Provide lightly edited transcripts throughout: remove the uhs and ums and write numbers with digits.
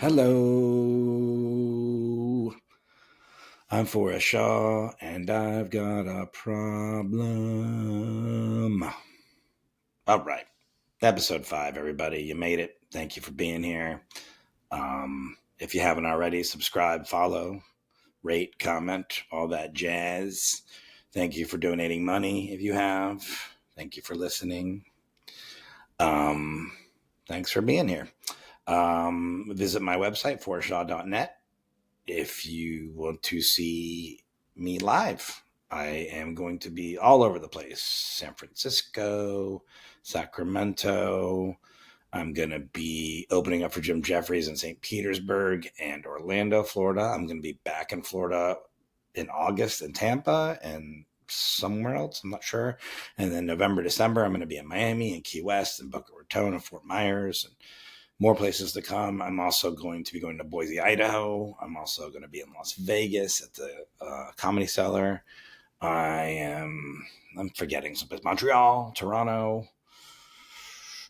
Hello, I'm Forrest Shaw, and I've got a problem. All right, episode 5, everybody. You made it. Thank you for being here. If you haven't already, subscribe, follow, rate, comment, all that jazz. Thank you for donating money if you have. Thank you for listening. Thanks for being here. Visit my website, forestshaw.net. If you want to see me live, I am going to be all over the place. San Francisco, Sacramento. I'm going to be opening up for Jim Jeffries in St. Petersburg and Orlando, Florida. I'm going to be back in Florida in August in Tampa and somewhere else. I'm not sure. And then November, December, I'm going to be in Miami and Key West and Boca Raton and Fort Myers and more places to come. I'm also going to be going to Boise, Idaho. I'm also going to be in Las Vegas at the Comedy Cellar. I'm forgetting some places. Montreal, Toronto,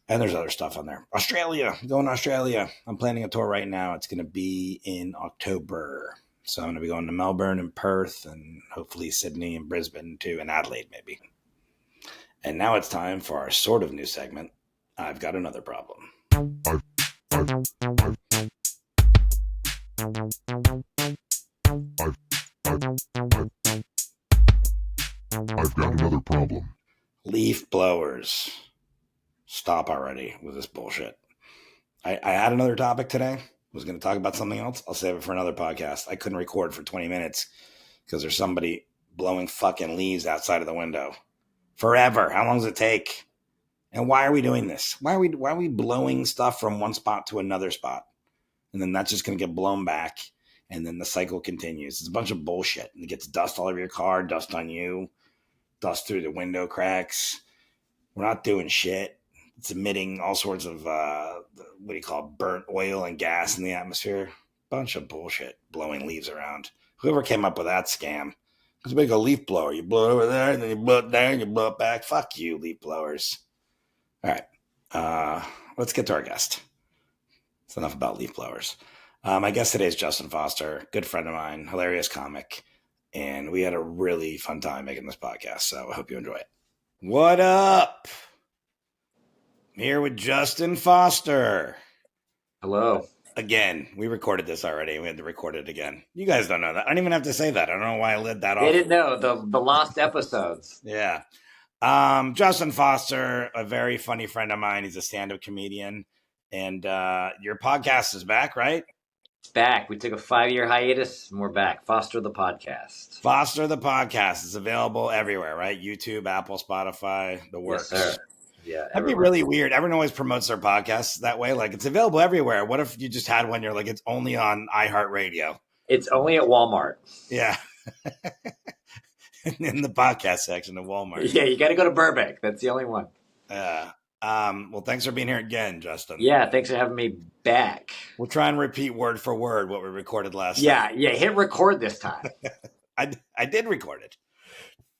and there's other stuff on there. Australia, I'm going to Australia. I'm planning a tour right now. It's going to be in October. So I'm going to be going to Melbourne and Perth and hopefully Sydney and Brisbane too, and Adelaide maybe. And now it's time for our sort of new segment. I've got another problem. I've got another problem. Leaf blowers. Stop already with this bullshit. I had another topic today. I was going to talk about something else. I'll save it for another podcast. I couldn't record for 20 minutes because there's somebody blowing fucking leaves outside of the window. Forever. How long does it take? And why are we doing this? Why are we blowing stuff from one spot to another spot? And then that's just going to get blown back. And then the cycle continues. It's a bunch of bullshit. And it gets dust all over your car, dust on you, dust through the window cracks. We're not doing shit. It's emitting all sorts of, burnt oil and gas in the atmosphere. Bunch of bullshit blowing leaves around. Whoever came up with that scam. Let's make a leaf blower. You blow it over there, and then you blow it there, and you blow it back. Fuck you, leaf blowers. All right, let's get to our guest. It's enough about leaf blowers. My guest today is Justin Foster, good friend of mine, hilarious comic, and we had a really fun time making this podcast, so I hope you enjoy it. What up? I'm here with Justin Foster. Hello. Again, we recorded this already. We had to record it again. You guys don't know that. I don't even have to say that. I don't know why I lit that off. They didn't know the lost episodes. Yeah. Justin Foster, a very funny friend of mine. He's a stand-up comedian. And your podcast is back, right? It's back. We took a 5-year hiatus and we're back. Foster the podcast. Foster the podcast is available everywhere, right? YouTube, Apple, Spotify, the works. Yes, sir. Yeah. That'd be really weird. Everyone always promotes their podcasts that way. Like, it's available everywhere. What if you just had one, you're like, it's only on iHeartRadio? It's only at Walmart. Yeah. In the podcast section of Walmart. Yeah, you got to go to Burbank. That's the only one. Well, thanks for being here again, Justin. Yeah, thanks for having me back. We'll try and repeat word for word what we recorded last time. Yeah, hit record this time. I did record it.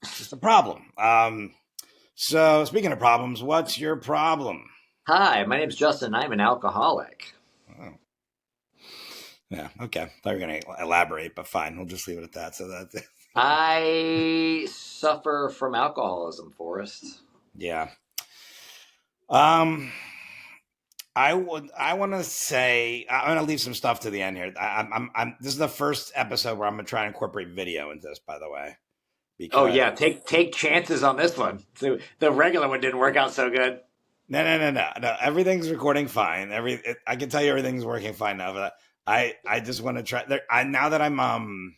It's just a problem. So speaking of problems, what's your problem? Hi, my name's Justin. I'm an alcoholic. Oh. Yeah, okay. Thought you were going to elaborate, but fine. We'll just leave it at that. So that I suffer from alcoholism, Forrest. Yeah. I want to say, I'm going to leave some stuff to the end here. This is the first episode where I'm going to try and incorporate video into this, by the way. Oh yeah, take chances on this one. So the regular one didn't work out so good. No. Everything's recording fine. I can tell you everything's working fine now. But I just want to try. Now that I'm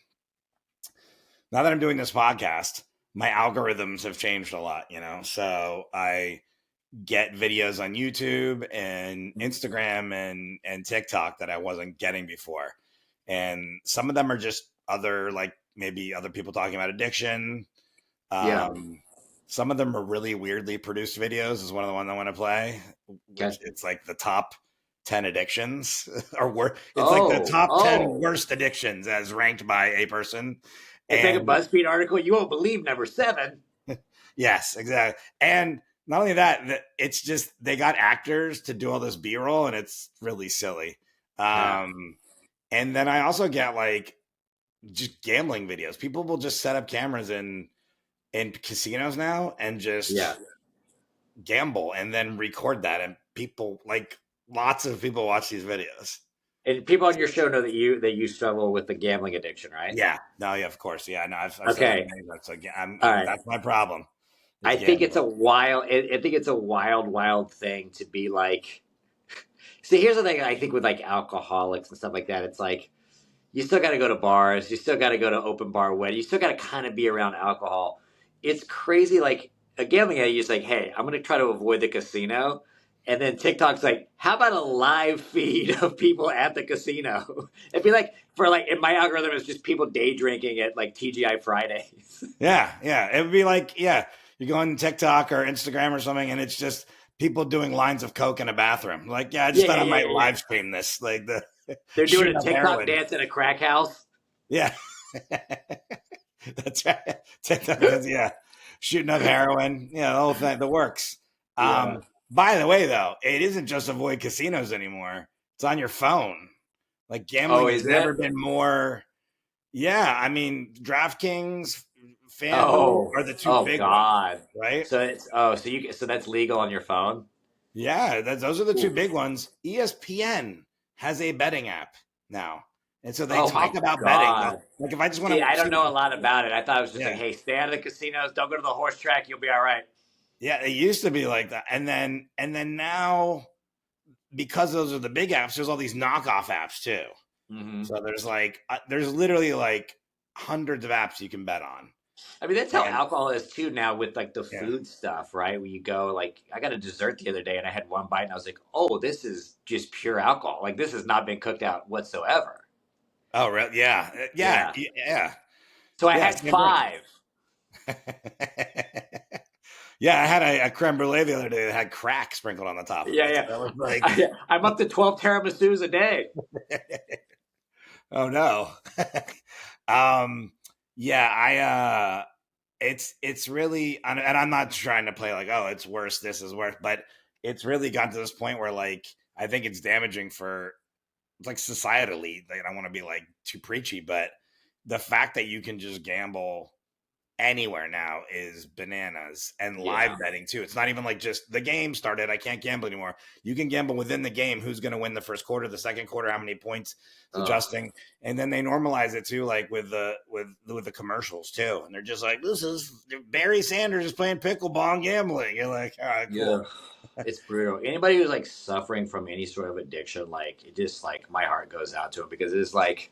doing this podcast, my algorithms have changed a lot. So I get videos on YouTube and Instagram and TikTok that I wasn't getting before, and some of them are just other maybe other people talking about addiction. Some of them are really weirdly produced videos is one of the ones I want to play. It's like the top 10 addictions or worse. It's like the top 10 worst addictions as ranked by a person. It's like a BuzzFeed article. You won't believe number 7. Yes, exactly. And not only that, it's just, they got actors to do all this B-roll and it's really silly. Yeah. And then I also get like just gambling videos. People will just set up cameras in casinos now and Yeah. just gamble and then record that, and people like lots of people watch these videos. And people on your show know that you struggle with the gambling addiction, right? Yeah, no, yeah, of course, yeah, no, I've said that Okay. many times. So All right. that's my problem is I think it's a gambling. wild. I think it's a wild, wild thing to be like. See, here's the thing. I think with like alcoholics and stuff like that, it's like you still got to go to bars. You still got to go to open bar weddings. You still got to kind of be around alcohol. It's crazy. Like a gambling addict, is like, hey, I'm going to try to avoid the casino. And then TikTok's like, how about a live feed of people at the casino? It'd be like, for like, in my algorithm, it's just people day drinking at like TGI Fridays. Yeah, yeah, it would be like, yeah, you go on TikTok or Instagram or something, and it's just people doing lines of coke in a bathroom. Like, yeah, I just Yeah, thought yeah, I yeah, might yeah, yeah. live stream this, like the They're doing shooting a up TikTok heroin. dance at a crack house. Yeah, that's right. TikTok, yeah, shooting up heroin. Yeah, the whole thing, the works. Yeah. By the way, though, it isn't just avoid casinos anymore. It's on your phone. Like Oh, gambling has is never it? been more. Yeah, I mean, DraftKings, FanDuel Oh, are the two oh big ones, God. right? So that's legal on your phone? Yeah, those are the two big Oof. ones. ESPN has a betting app now, and so they Oh my talk about betting. God. Like if I just See, want I to see don't what know a the, lot about it. I thought it was just like, yeah, hey, stay out of the casinos, don't go to the horse track, you'll be all right. yeah, it used to be like that, and then now because those are the big apps, there's all these knockoff apps too. Hmm. So there's like there's literally like hundreds of apps you can bet on, I mean, that's how and alcohol is too now with like the yeah. food stuff, right? Where you go, like, I got a dessert the other day and I had one bite and I was like, oh, this is just pure alcohol. Like, this has not been cooked out whatsoever. Oh, really? Yeah, Yeah. yeah, So I yeah. had Same thing. five. Yeah, I had a creme brulee the other day that had crack sprinkled on the top of Yeah, it. So yeah. that was like, I'm up to 12 tiramisu's a day. oh no. um, yeah, it's really, and I'm not trying to play like, oh, it's worse, this is worse, but it's really gotten to this point where like I think it's damaging for like societally. Like, I don't want to be like too preachy, but the fact that you can just gamble anywhere now is bananas, and live Yeah. betting too. It's not even like just the game started, I can't gamble anymore. You can gamble within the game, who's going to win the first quarter, the second quarter, how many points it's Ugh. adjusting. And then they normalize it too, like with the commercials too, and they're just like, this is Barry Sanders is playing pickleball and gambling. You're like, all right, Yeah. cool. It's brutal. Anybody who's like suffering from any sort of addiction, like it just like my heart goes out to them because it's like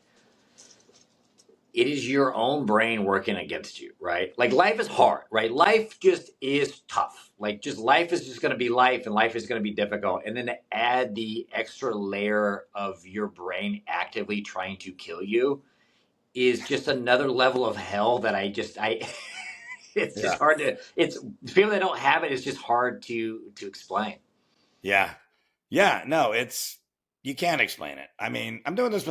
it is your own brain working against you, right? Like life is hard, right? Life just is tough. Like just life is just going to be life and life is going to be difficult. And then to add the extra layer of your brain actively trying to kill you is just another level of hell that I it's just Yeah, hard to it's people that don't have it is just hard to explain. yeah, yeah. No, it's you can't explain it. I mean, I'm doing this.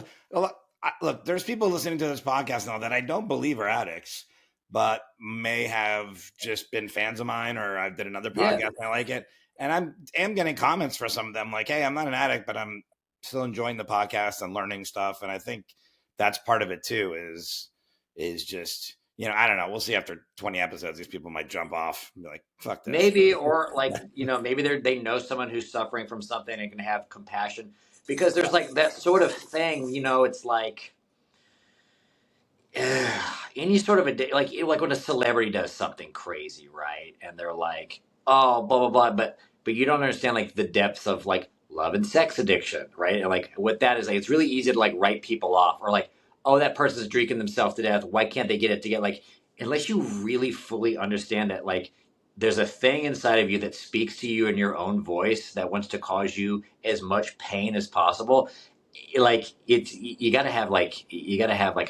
Look, there's people listening to this podcast now that I don't believe are addicts, but may have just been fans of mine, or I did another Yeah. podcast and I like it, and am getting comments for some of them like, "Hey, I'm not an addict, but I'm still enjoying the podcast and learning stuff." And I think that's part of it too. Is just I don't know. We'll see after 20 episodes, these people might jump off and be like, "Fuck this." Maybe, or like, maybe they know someone who's suffering from something and can have compassion because there's like that sort of thing, it's like any sort of a like when a celebrity does something crazy, right? And they're like, oh, blah blah blah, but you don't understand like the depths of like love and sex addiction, right? And like what that is, like it's really easy to like write people off or like, oh, that person's drinking themselves to death. Why can't they get it to get like unless you really fully understand that like there's a thing inside of you that speaks to you in your own voice that wants to cause you as much pain as possible, like it's you got to have like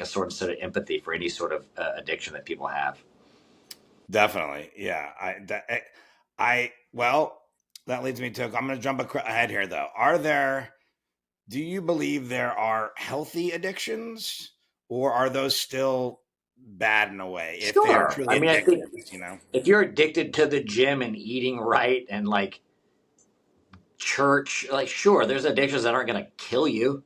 a sort of empathy for any sort of addiction that people have. Definitely, yeah. Well, that leads me to. I'm going to jump ahead here, though. Do you believe there are healthy addictions, or are those still bad in a way if they are Sure. I truly mean, I think addictions? if you're addicted to the gym and eating right and like church, like sure, there's addictions that aren't going to kill you.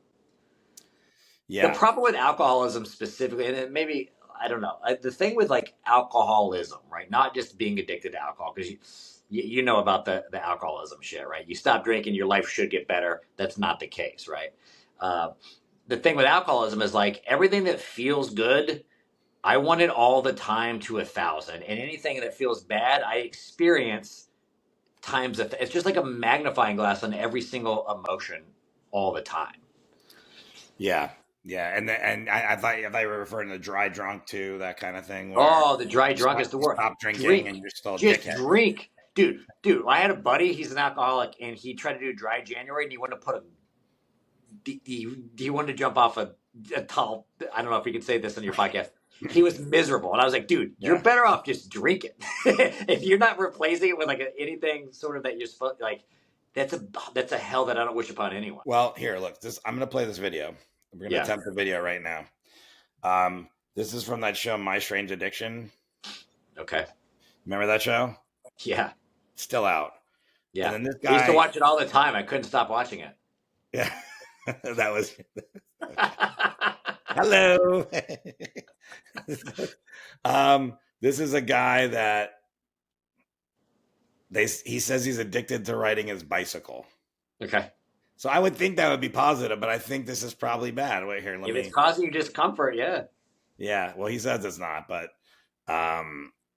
The Yeah. problem with alcoholism specifically, and it maybe I don't know, the thing with like alcoholism, right? Not just being addicted to alcohol, because you know about the alcoholism shit, right? You stop drinking, your life should get better. That's not the case, right? Uh, the thing with alcoholism is like everything that feels good, I want it all the time to 1,000, and anything that feels bad, I experience times. It's just like a magnifying glass on every single emotion all the time. Yeah. Yeah. And I thought you were referring to dry drunk too, that kind of thing where Oh, the dry drunk is the you worst. stop drinking and Drink. you're still a Just dickhead. drink. Dude, I had a buddy, he's an alcoholic, and he tried to do dry January and he wanted to put a he wanted to jump off a tall, I don't know if we can say this on your podcast. He was miserable. And I was like, dude, you're Yeah. better off just drinking. If you're not replacing it with like anything sort of that you're supposed like that's a hell that I don't wish upon anyone. Well, here, look, I'm going to play this video. We're going to Yeah. attempt the video right now. This is from that show, My Strange Addiction. Okay. Remember that show? Yeah. Still out. Yeah. And then this I used to guy, watch it all the time. I couldn't stop watching it. yeah, that was hello. This is a guy that he says he's addicted to riding his bicycle. Okay. So I would think that would be positive, but I think this is probably bad. Wait here, If it's causing you discomfort, yeah. Yeah, well, he says it's not, but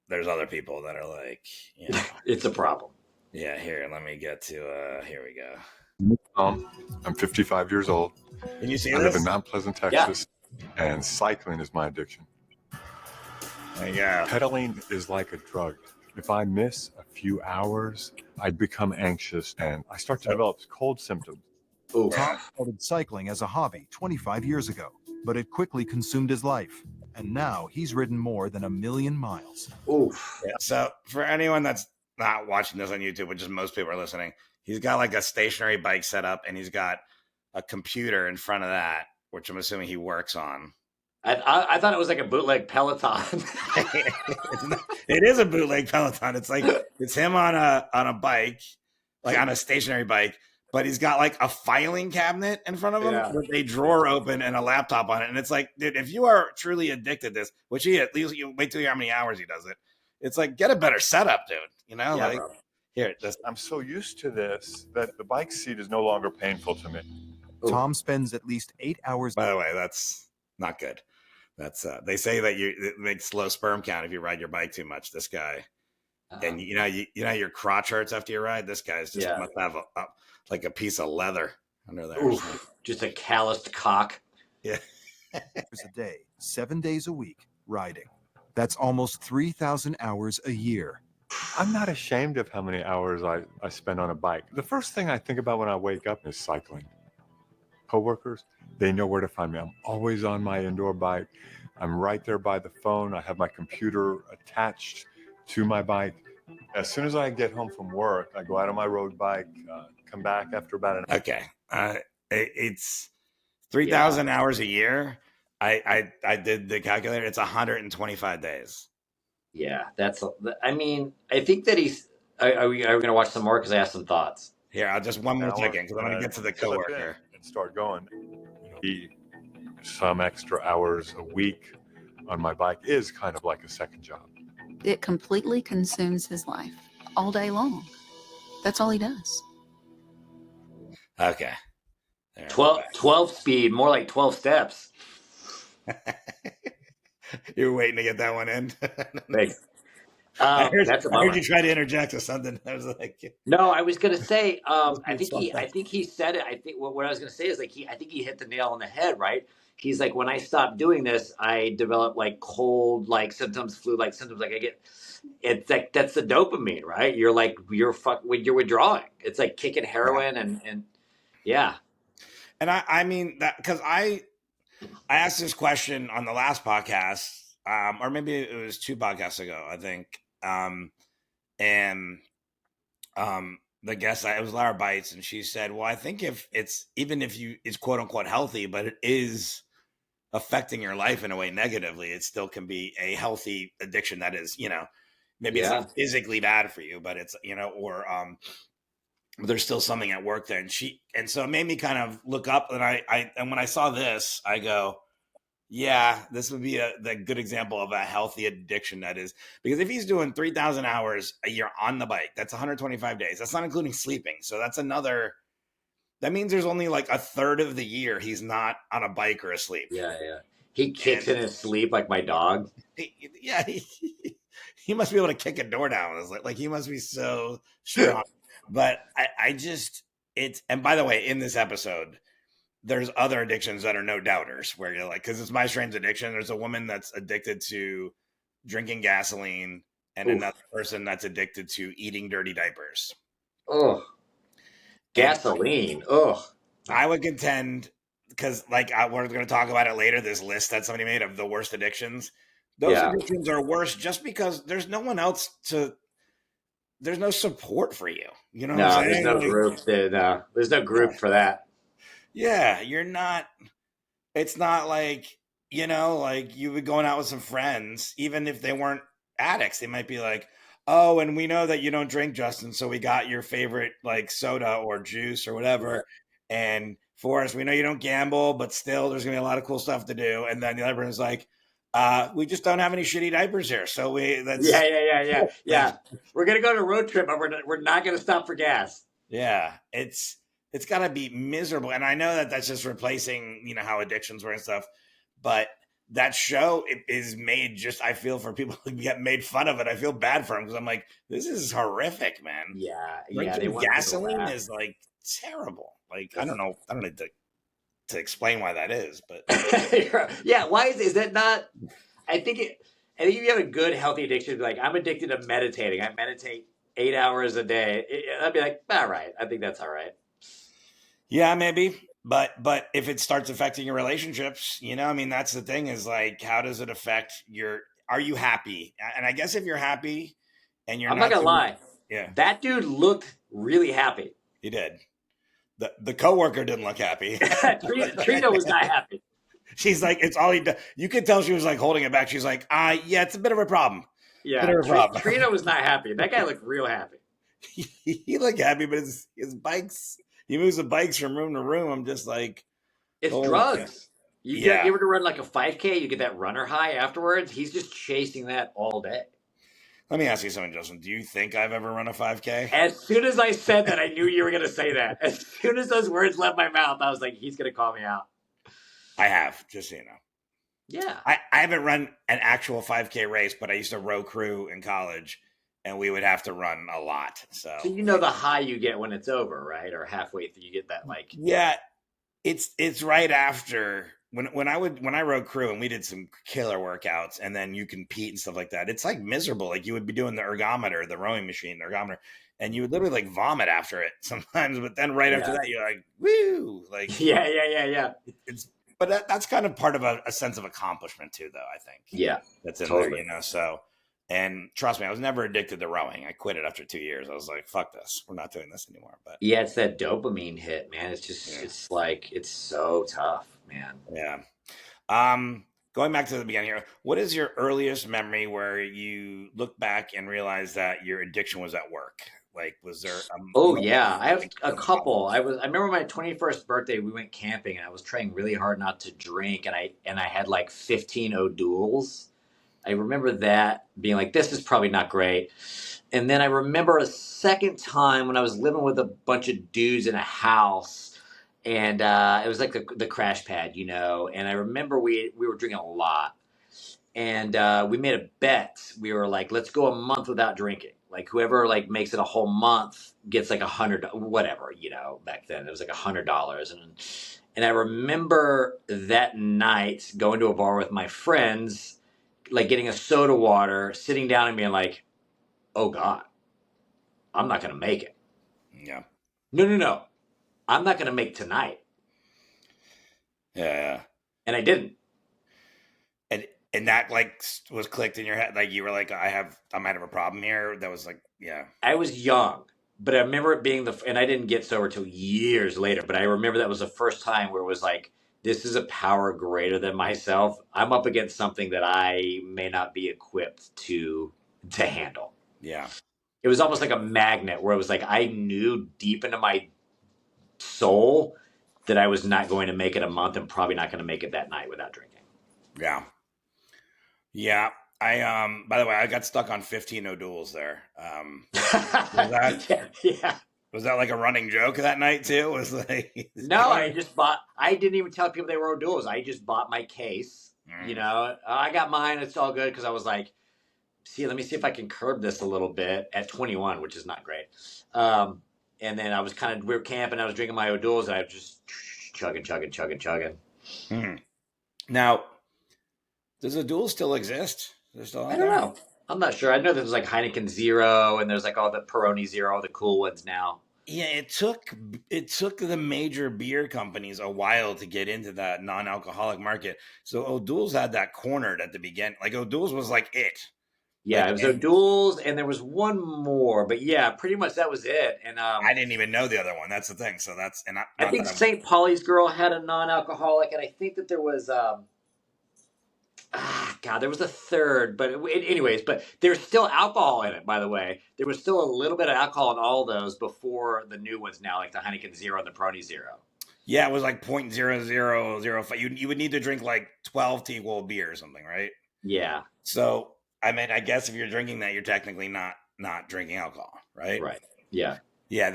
there's other people that are like, you know, It's a problem. yeah. Here, let me get to. Here we go. I'm 55 years old. Can you see I live this? in Mount Pleasant, Texas, and cycling is my addiction. There you go. Pedaling is like a drug. If I miss a few hours, I become anxious and I start to develop cold symptoms. Ooh. Tom started cycling as a hobby 25 years ago, but it quickly consumed his life. And now he's ridden more than 1 million miles. Oof. Yeah, so for anyone that's not watching this on YouTube, which is most people are listening, he's got like a stationary bike set up, and he's got a computer in front of that, which I'm assuming he works on. I thought it was like a bootleg Peloton. It is a bootleg Peloton. It's like it's him on a bike, like on a stationary bike, but he's got like a filing cabinet in front of him with a drawer open and a laptop on it. And it's like, dude, if you are truly addicted to this, which he at least you wait till you hear how many hours he does it. It's like, get a better setup, dude. You know, Yeah, like bro. here, I'm so used to this that the bike seat is no longer painful to me. Ooh. Tom spends at least 8 hours. by the way, that's not good. That's they say that it makes low sperm count if you ride your bike too much. This guy, and you know your crotch hurts after you ride. This guy's just must have like a piece of leather under there. Oof. Just a calloused cock. Yeah. A day, 7 days a week, riding. That's almost 3,000 hours a year. I'm not ashamed of how many hours I spend on a bike. The first thing I think about when I wake up is cycling. Coworkers, they know where to find me. I'm always on my indoor bike. I'm right there by the phone. I have my computer attached to my bike. As soon as I get home from work, I go out on my road bike, come back after about an hour. Okay. It's 3,000 hours a year. I did the calculator. It's 125 days. Yeah, I mean, I think that he's. Are we going to watch some more? Because I have some thoughts. Here, I'll just one more second because I'm going to get to the slip coworker. in and start going. Some extra hours a week on my bike is kind of like a second job. It completely consumes his life all day long. That's all he does. Okay. 12 speed, more like 12 steps. You were waiting to get that one in. Thanks. I That's a heard bummer. you try to interject with something. I was like, No, I was gonna say. I It's think he said it. I think what I was gonna say is like I think he hit the nail on the head. Right? He's like, when I stopped doing this, I developed like cold like symptoms, flu like symptoms. Like I get, it's like that's the dopamine, right? You're you're withdrawing. It's like kicking heroin and yeah. And I mean that because I asked this question on the last podcast, or maybe it was 2 podcasts ago, I think. And the guest, it was Lara Bites, and she said, well, I think if it's quote unquote healthy, but it is affecting your life in a way negatively, it still can be a healthy addiction that is, maybe it's not physically bad for you, but it's, or but there's still something at work there. And so it made me kind of look up, and and when I saw this, I go, yeah, this would be the good example of a healthy addiction. That is, because if he's doing 3,000 hours a year on the bike, that's 125 days. That's not including sleeping. So that means there's only like a third of the year he's not on a bike or asleep. Yeah. He kicks in his sleep like my dog. He must be able to kick a door down. It's like he must be so strong. But and by the way, in this episode, there's other addictions that are no doubters where you're like, because it's my strange addiction. There's a woman that's addicted to drinking gasoline and another person that's addicted to eating dirty diapers. Oh, gasoline. Oh, I would contend, because like we're going to talk about it later, this list that somebody made of the worst addictions. Those addictions are worse just because there's no one else there's no support for you. You know what I'm saying? There's no group. There's no group for that. Yeah, it's not like, like you would going out with some friends, even if they weren't addicts, they might be like, oh, and we know that you don't drink, Justin, so we got your favorite like soda or juice or whatever. Yeah. And Forrest, we know you don't gamble, but still there's gonna be a lot of cool stuff to do. And then the other person's like, we just don't have any shitty diapers here. So yeah. We're gonna go on a road trip, but we're not gonna stop for gas. Yeah, it's got to be miserable. And I know that that's just replacing, how addictions were and stuff. But that show is made I feel for people who get made fun of it. I feel bad for them because I'm like, this is horrific, man. Yeah. Gasoline is like terrible. Like, I don't know to explain why that is, but yeah. Why is that not? I think if you have a good, healthy addiction, like I'm addicted to meditating. I meditate 8 hours a day. I'd be like, all right. I think that's all right. Yeah, maybe. But if it starts affecting your relationships, that's the thing is like, how does it affect are you happy? And I guess if you're happy and I'm not going to lie. Yeah. That dude looked really happy. He did. The coworker didn't look happy. Trina was not happy. She's like, it's all he does. You could tell she was like holding it back. She's like, yeah, it's a bit of a problem. Yeah. Trina was not happy. That guy looked real happy. He looked happy, but his bikes, he moves the bikes from room to room. I'm just like, it's drugs. You ever to run like a 5K, you get that runner high afterwards. He's just chasing that all day. Let me ask you something, Justin. Do you think I've ever run a 5K? As soon as I said that, I knew you were going to say that. As soon as those words left my mouth, I was like, he's going to call me out. I have, just so you know. Yeah. I haven't run an actual 5K race, but I used to row crew in college, and we would have to run a lot. So you know the high you get when it's over, right? Or halfway through, you get that like. Yeah, it's right after when I rode crew and we did some killer workouts, and then you compete and stuff like that. It's like miserable. Like you would be doing the ergometer, the rowing machine, the ergometer, and you would literally like vomit after it sometimes. But then after that, you're like, woo, like yeah. But that's kind of part of a sense of accomplishment too, though, I think. Yeah. That's in there, So, and trust me, I was never addicted to rowing. I quit it after 2 years. I was like, fuck this. We're not doing this anymore. But yeah, it's that dopamine hit, man. It's just, it's like, it's so tough, man. Yeah. Going back to the beginning here, what is your earliest memory where you look back and realize that your addiction was at work? Like, was there? I have a couple. I remember my 21st birthday. We went camping, and I was trying really hard not to drink, and I had like 15 O'Douls. I remember that being like, this is probably not great. And then I remember a second time when I was living with a bunch of dudes in a house, and it was like the crash pad, And I remember we were drinking a lot, and we made a bet. We were like, let's go a month without drinking. Like whoever like makes it a whole month gets like $100, whatever, back then it was like $100. And I remember that night going to a bar with my friends, like getting a soda water, sitting down and being like, oh God, I'm not going to make it. Yeah. No. I'm not going to make tonight. Yeah. And I didn't. And that like was clicked in your head. Like you were like, I might have a problem here. That was like, yeah. I was young, but I remember it being and I didn't get sober till years later, but I remember that was the first time where it was like, this is a power greater than myself. I'm up against something that I may not be equipped to handle. Yeah. it was almost like a magnet where it was like I knew deep into my soul that I was not going to make it a month and probably not going to make it that night without drinking. Yeah. Yeah. By the way, I got stuck on 15 O'Douls there. Yeah. Was that like a running joke that night too? Was like No, I didn't even tell people they were O'Douls. I just bought my case. I got mine. It's all good because I was like, let me see if I can curb this a little bit at 21, which is not great. And then we were camping. I was drinking my O'Douls, and I was just chugging. Now, does O'Doul still exist? I don't know. I'm not sure. I know there's like Heineken Zero, and there's like all the Peroni Zero, all the cool ones now. Yeah, it took the major beer companies a while to get into that non-alcoholic market. So O'Doul's had that cornered at the beginning. Like O'Doul's was like it. Yeah, it was O'Doul's, and there was one more, but yeah, pretty much that was it. And I didn't even know the other one. That's the thing. So that's I think St. Pauli's Girl had a non-alcoholic, and I think that there was there was a third, but anyways, but there's still alcohol in it, by the way. There was still a little bit of alcohol in all those before the new ones now, like the Heineken Zero and the Peroni Zero. Yeah, it was like 0.0005. You would need to drink like 12 to equal beer or something, right? Yeah. So, I mean, I guess if you're drinking that, you're technically not drinking alcohol, right? Right. Yeah. Yeah,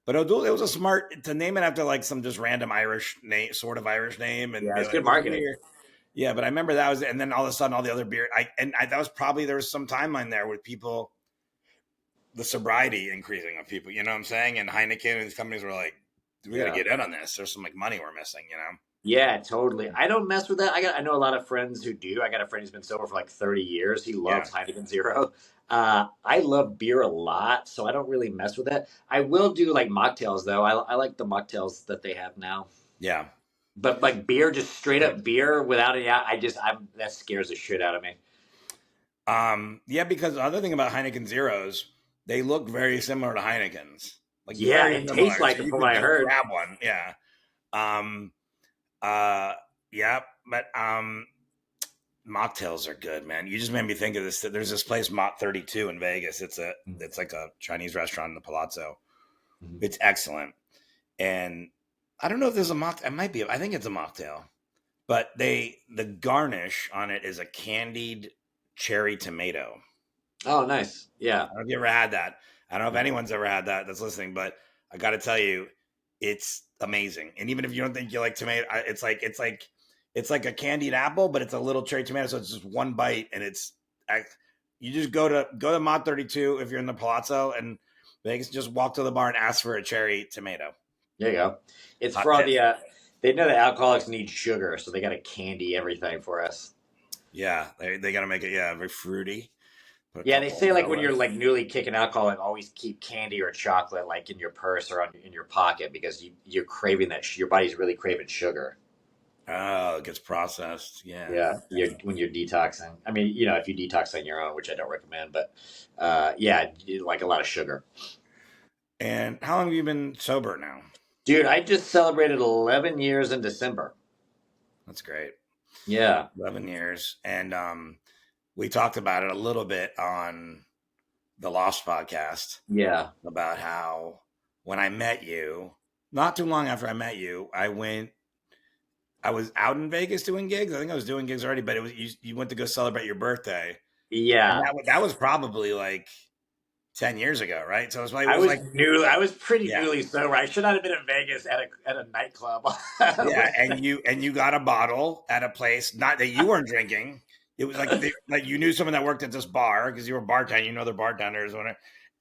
but O'Doul, it was a smart to name it after like some just random Irish name, sort of Irish name. And yeah, it's good marketing. Yeah, but I remember that was, and then all of a sudden, all the other beer, that was probably, there was some timeline there with people, the sobriety increasing of people, you know what I'm saying? And Heineken and these companies were like, we got to get in on this. There's some like money we're missing, you know? Yeah, totally. I don't mess with that. I know a lot of friends who do. I got a friend who's been sober for like 30 years. He loves Heineken Zero. I love beer a lot, so I don't really mess with that. I will do like mocktails though. I like the mocktails that they have now. Yeah. But like beer, just straight up beer without it, that scares the shit out of me. Yeah, because the other thing about Heineken Zeros, they look very similar to Heineken's. Like it tastes like it from what I heard. Grab one, yeah. But mocktails are good, man. You just made me think of this. There's this place, Mott 32 in Vegas. It's like a Chinese restaurant in the Palazzo. Mm-hmm. It's excellent, and I don't know if there's a mocktail. It might be. I think it's a mocktail, but the garnish on it is a candied cherry tomato. Oh, nice. Yeah. I don't know if you ever had that. I don't know if anyone's ever had that that's listening, but I got to tell you, it's amazing. And even if you don't think you like tomato, it's like a candied apple, but it's a little cherry tomato. So it's just one bite, and you just go to Mott 32 if you're in the Palazzo, and Vegas, just walk to the bar and ask for a cherry tomato. There you go. It's for all the they know that alcoholics need sugar, so they got to candy everything for us. Yeah, they got to make it very fruity. Yeah, they say like when you're like newly kicking alcohol, like always keep candy or chocolate like in your purse or in your pocket because you're craving that. Your body's really craving sugar. Oh, it gets processed. Yeah. When you're detoxing. I mean, if you detox on your own, which I don't recommend, but like a lot of sugar. And how long have you been sober now? Dude, I just celebrated 11 years in December. That's great. Yeah. 11 years. And we talked about it a little bit on the Lost podcast. Yeah. About how when I met you, not too long after I met you, I was out in Vegas doing gigs. I think I was doing gigs already, but it was you went to go celebrate your birthday. Yeah. And that was probably like 10 years ago, right? So it was I was pretty newly sober. I should not have been in Vegas at a nightclub. Yeah, and you got a bottle at a place, not that you weren't drinking. It was like you knew someone that worked at this bar because you were bartending, other bartenders,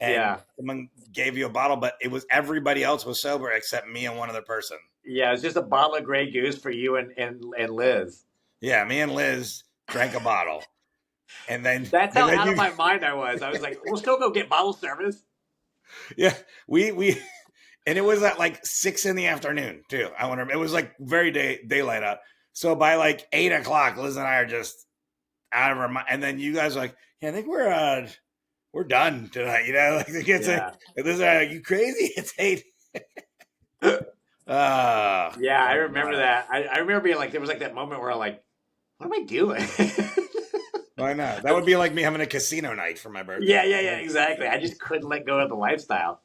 and someone gave you a bottle, but it was everybody else was sober except me and one other person. Yeah, it was just a bottle of Grey Goose for you and Liz. Yeah, me and Liz drank a bottle. And then that's how out of my mind I was. I was like, we'll still go get bottle service. Yeah, we and it was at like 6 p.m. too. I wonder, it was like very daylight out. So by like 8 o'clock, Liz and I are just out of our mind. And then you guys are like, yeah, I think we're done tonight. Like the kids like, Liz and I are like, you crazy? It's 8. I remember that. I remember being like, there was like that moment where I'm like, what am I doing? Why not? That would be like me having a casino night for my birthday. Yeah, exactly. I just couldn't let go of the lifestyle.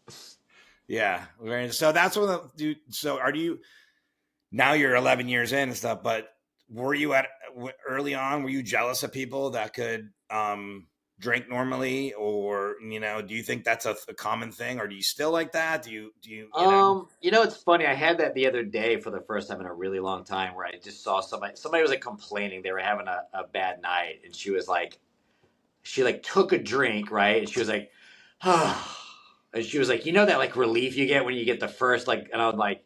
Yeah. So that's when so are you, now you're 11 years in and stuff, but were you early on, were you jealous of people that could drink normally, or, do you think that's a common thing, or do you still like that? Do you? It's funny. I had that the other day for the first time in a really long time, where I just saw somebody was like complaining they were having a bad night, and she was like, she like took a drink, right? And she was like, and she was like, that like relief you get when you get the first, like, and I was like,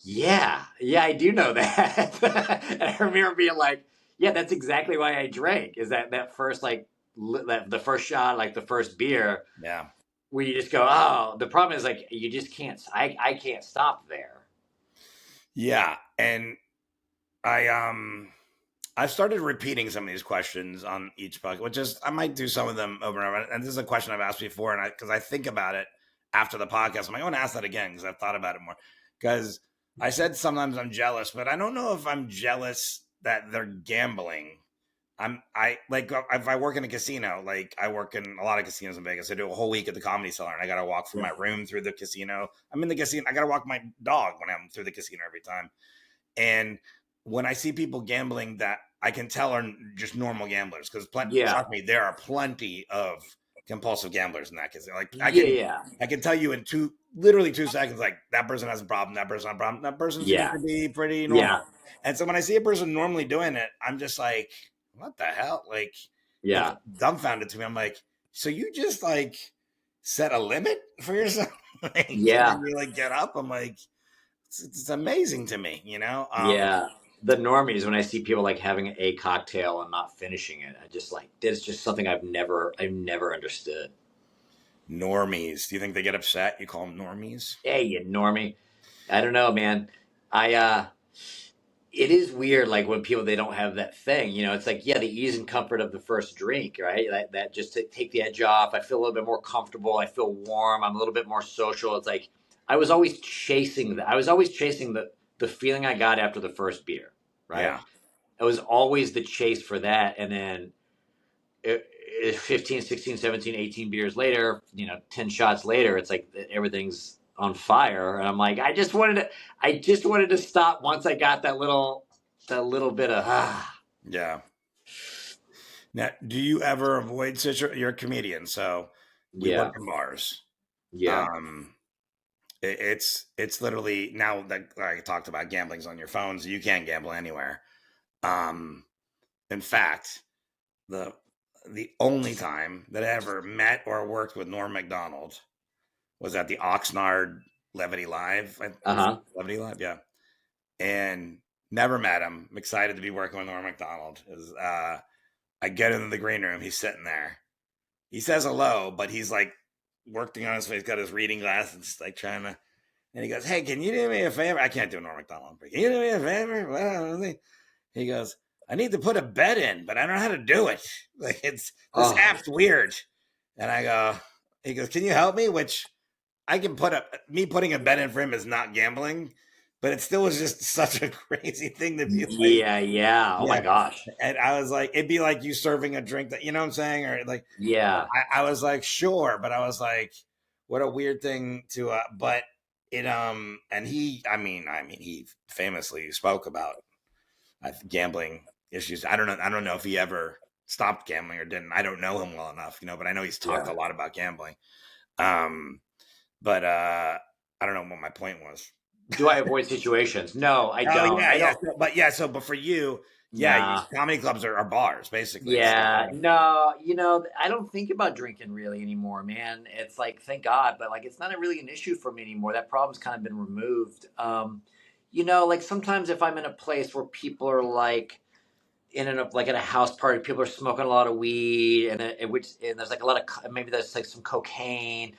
yeah, I do know that. And I remember being like, yeah, that's exactly why I drank, is that first, like, that the first shot, like the first beer, Yeah. where you just go, oh, the problem is like, you just can't, I can't stop there. Yeah. And I've started repeating some of these questions on each podcast, which is, I might do some of them over and over. And this is a question I've asked before, and because I think about it after the podcast, I'm like, I want to ask that again because I've thought about it more. Because I said sometimes I'm jealous, but I don't know if I'm jealous that they're gambling. I like, if I work in a casino, like I work in a lot of casinos in Vegas. I do a whole week at the Comedy Cellar, and I got to walk from my room through the casino. I'm in the casino. I got to walk my dog when I'm through the casino every time. And when I see people gambling that I can tell are just normal gamblers, because trust me, there are plenty of compulsive gamblers in that casino. Like I can tell you in literally 2 seconds, like that person has a problem, that person has a problem, that person seems to be pretty normal. And so when I see a person normally doing it, I'm just like, what the hell? Like, it's dumbfounded to me. I'm like, so you just like set a limit for yourself? Like, you like get up? I'm like, it's amazing to me, The normies, when I see people like having a cocktail and not finishing it, I just like, that's just something I've never understood. Normies. Do you think they get upset? You call them normies? Hey, you normie. I don't know, man. It is weird, like when people, they don't have that thing, it's like, the ease and comfort of the first drink, right? That just to take the edge off. I feel a little bit more comfortable. I feel warm. I'm a little bit more social. It's like, I was always chasing the feeling I got after the first beer, right? Yeah. It was always the chase for that. And then 15, 16, 17, 18 beers later, 10 shots later, it's like everything's on fire. And I'm like, I just wanted to stop once I got that little bit of Yeah. Now, do you ever avoid you're a comedian, so we work in bars. Yeah. It's literally, now that I talked about gambling's on your phones, you can't gamble anywhere. In fact, the only time that I ever met or worked with Norm Macdonald was at the Oxnard Levity Live. Levity Live, yeah. And never met him. I'm excited to be working with Norm Macdonald. I get into the green room. He's sitting there. He says hello, but he's like working on his face. He's got his reading glasses, like trying to. And he goes, "Hey, can you do me a favor?" I can't do Norm Macdonald. Can you do me a favor? Well, he goes, "I need to put a bet in, but I don't know how to do it. Like this app's weird." And I go, he goes, "Can you help me?" Which I can putting a bet in for him is not gambling, but it still was just such a crazy thing to be like. Yeah. Oh my gosh. And I was like, it'd be like you serving a drink that, you know what I'm saying? Or like, I was like, sure. But I was like, what a weird thing to, but it, and he famously spoke about gambling issues. I don't know if he ever stopped gambling or didn't. I don't know him well enough, but I know he's talked a lot about gambling. But I don't know what my point was. Do I avoid situations? No, I don't. But for you, comedy clubs are bars, basically. Yeah, no, I don't think about drinking really anymore, man. It's like, thank God, but like, it's not really an issue for me anymore. That problem's kind of been removed. Like sometimes if I'm in a place where people are like like at a house party, people are smoking a lot of weed, and there's like a lot of, maybe there's like some cocaine,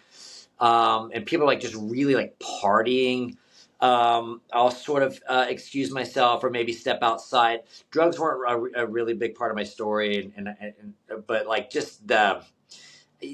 and people are like just really like partying. I'll sort of excuse myself or maybe step outside. Drugs weren't a really big part of my story, but like just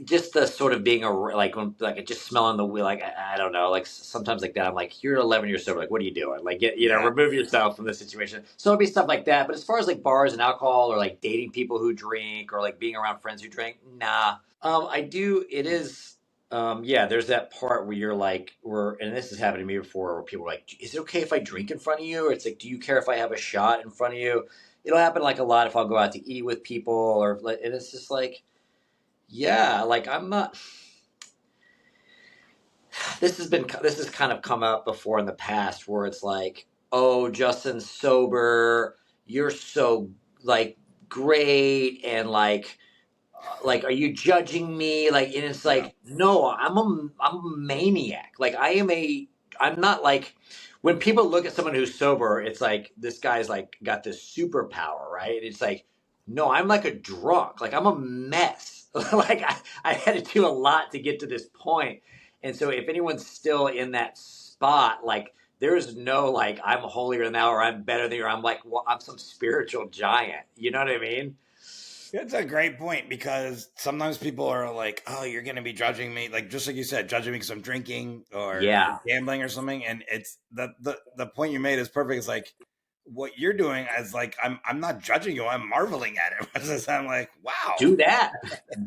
just the sort of being like when like just smelling the wheel, like I don't know, like sometimes like that. I'm like, you're 11 years sober, like what are you doing? Like remove yourself from the situation. So it'll be stuff like that. But as far as like bars and alcohol or like dating people who drink or like being around friends who drink, nah. I do. It is. Yeah, there's that part where you're like, and this has happened to me before, where people are like, is it okay if I drink in front of you? Or it's like, do you care if I have a shot in front of you? It'll happen like a lot if I'll go out to eat with people or like, and it's just like, yeah, like I'm not. This has kind of come up before in the past where it's like, oh, Justin's sober, you're so like great, and like are you judging me, like, and it's like no, I'm a maniac, like I'm not like when people look at someone who's sober it's like this guy's like got this superpower, right? It's like no, I'm like a drunk, like I'm a mess. Like I had to do a lot to get to this point, and so if anyone's still in that spot, like there's no like I'm holier than thou or I'm better than you or I'm like well, I'm some spiritual giant, you know what I mean? That's a great point because sometimes people are like, "Oh, you're going to be judging me," like just like you said, judging me because I'm drinking or Yeah. gambling or something. And it's the point you made is perfect. It's like what you're doing is like I'm not judging you. I'm marveling at it. I'm like, wow, Do that.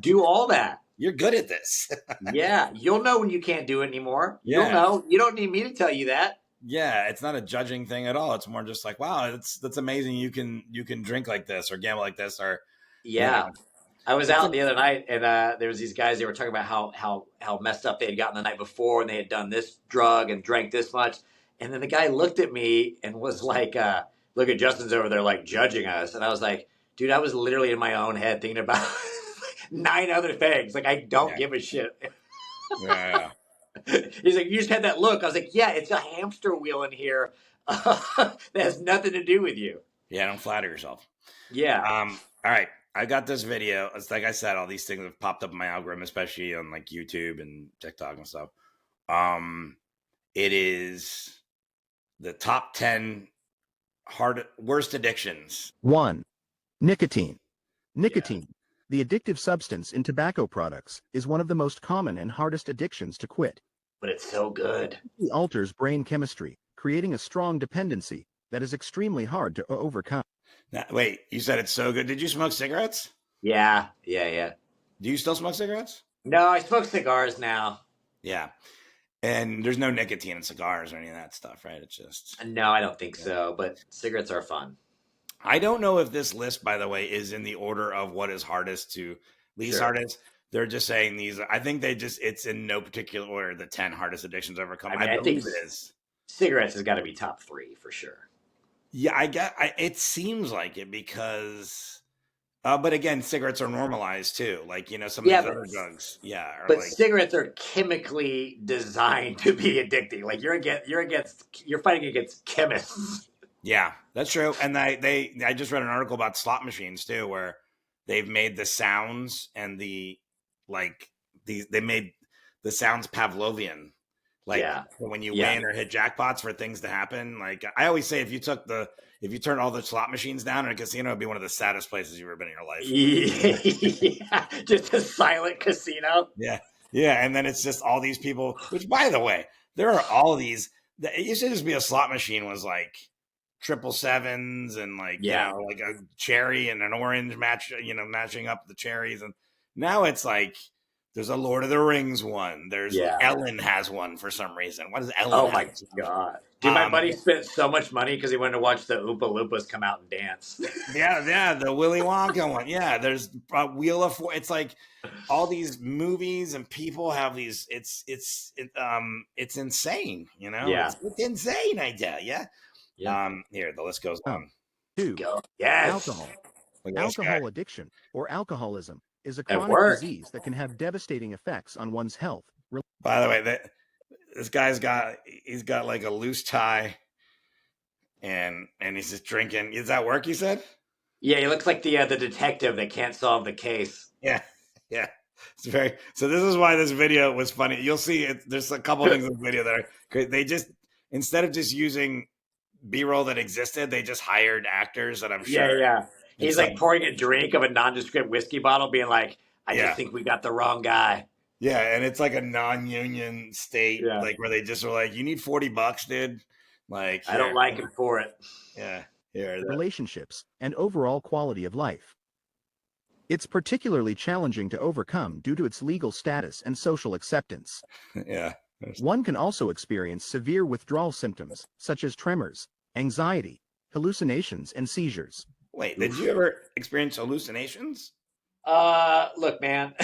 Do all that. you're good at this. Yeah. You'll know when you can't do it anymore. You'll Yeah. know. You don't need me to tell you that. Yeah, it's not a judging thing at all. It's more just like, wow, that's amazing. You can drink like this or gamble like this or Yeah. I was it's out the other night and there was these guys, they were talking about how messed up they had gotten the night before and they had done this drug and drank this much. And then the guy looked at me and was like, look at Justin's over there like judging us. And I was like, dude, I was literally in my own head thinking about 9 other things. Like I don't give a shit. yeah. He's like, you just had that look. I was like, yeah, it's a hamster wheel in here that has nothing to do with you. Yeah, don't flatter yourself. Yeah. All right. I got this video. It's like I said, all these things have popped up in my algorithm, especially on like YouTube and TikTok and stuff. It is the top 10 worst addictions. 1. Nicotine. Nicotine, the addictive substance in tobacco products, is one of the most common and hardest addictions to quit. But it's so good. It alters brain chemistry, creating a strong dependency that is extremely hard to overcome. Now, wait, you said it's so good. Did you smoke cigarettes? Yeah. Do you still smoke cigarettes? No, I smoke cigars now. Yeah. And there's no nicotine in cigars or any of that stuff, right? It's just... No, I don't think so, but cigarettes are fun. I don't know if this list, by the way, is in the order of what is hardest to least hardest. They're just saying these. I think it's in no particular order, the 10 hardest addictions to overcome. I believe it is. Cigarettes has got to be top 3 for sure. Yeah, it seems like it because, but again, cigarettes are normalized too. Like, some of these other drugs. Yeah. But like, cigarettes are chemically designed to be addicting. Like you're fighting against chemists. Yeah, that's true. And I just read an article about slot machines too, where they've made the sounds and they made the sounds Pavlovian. Like when you win or hit jackpots for things to happen. Like I always say, if you turn all the slot machines down in a casino, it'd be one of the saddest places you've ever been in your life. Yeah, just a silent casino. Yeah. And then it's just all these people, which by the way, there are all these, it used to just be a slot machine was like 777s and like, like a cherry and an orange matching up the cherries. And now it's like, there's a Lord of the Rings one. There's Ellen has one for some reason. What is Ellen? Oh my God. Dude, my buddy spent so much money because he wanted to watch the Oompa Loompas come out and dance. Yeah, the Willy Wonka one. Yeah, there's Wheel of Fortune. It's like all these movies and people have these. It's insane. Yeah, it's insane. I tell you. Yeah. Here the list goes on. 2. Yes. Alcohol. Alcohol addiction or alcoholism is a chronic disease that can have devastating effects on one's health. By the way, this guy's got like a loose tie, and he's just drinking. Is that work? You said? Yeah, he looks like the detective that can't solve the case. Yeah. It's very. So this is why this video was funny. You'll see there's a couple things in the video that are. They just instead of just using B-roll that existed, they just hired actors that I'm sure. Yeah. He's like pouring a drink of a nondescript whiskey bottle, being like, I Yeah. just think we got the wrong guy. Yeah, and it's like a non-union state, Yeah. like where they just were like, "You need $40, dude." Like, I don't here, like him for it. yeah, here, relationships, and overall quality of life. It's particularly challenging to overcome due to its legal status and social acceptance. yeah. One can also experience severe withdrawal symptoms, such as tremors, anxiety, hallucinations, and seizures. Wait, did you ever experience hallucinations? Look, man.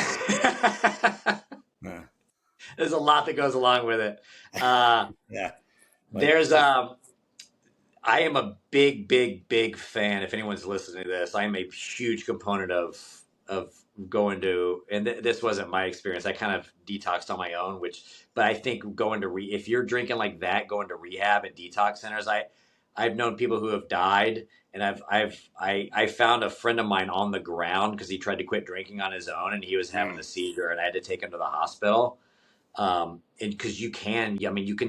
Yeah, There's a lot that goes along with it. yeah. Like, There's I am a big fan. If anyone's listening to this, I am a huge component of going to, and this wasn't my experience. I kind of detoxed on my own, but I think going to if you're drinking like that, going to rehab and detox centers, I've known people who have died, and I found a friend of mine on the ground because he tried to quit drinking on his own, and he was having a seizure, and I had to take him to the hospital. And because you can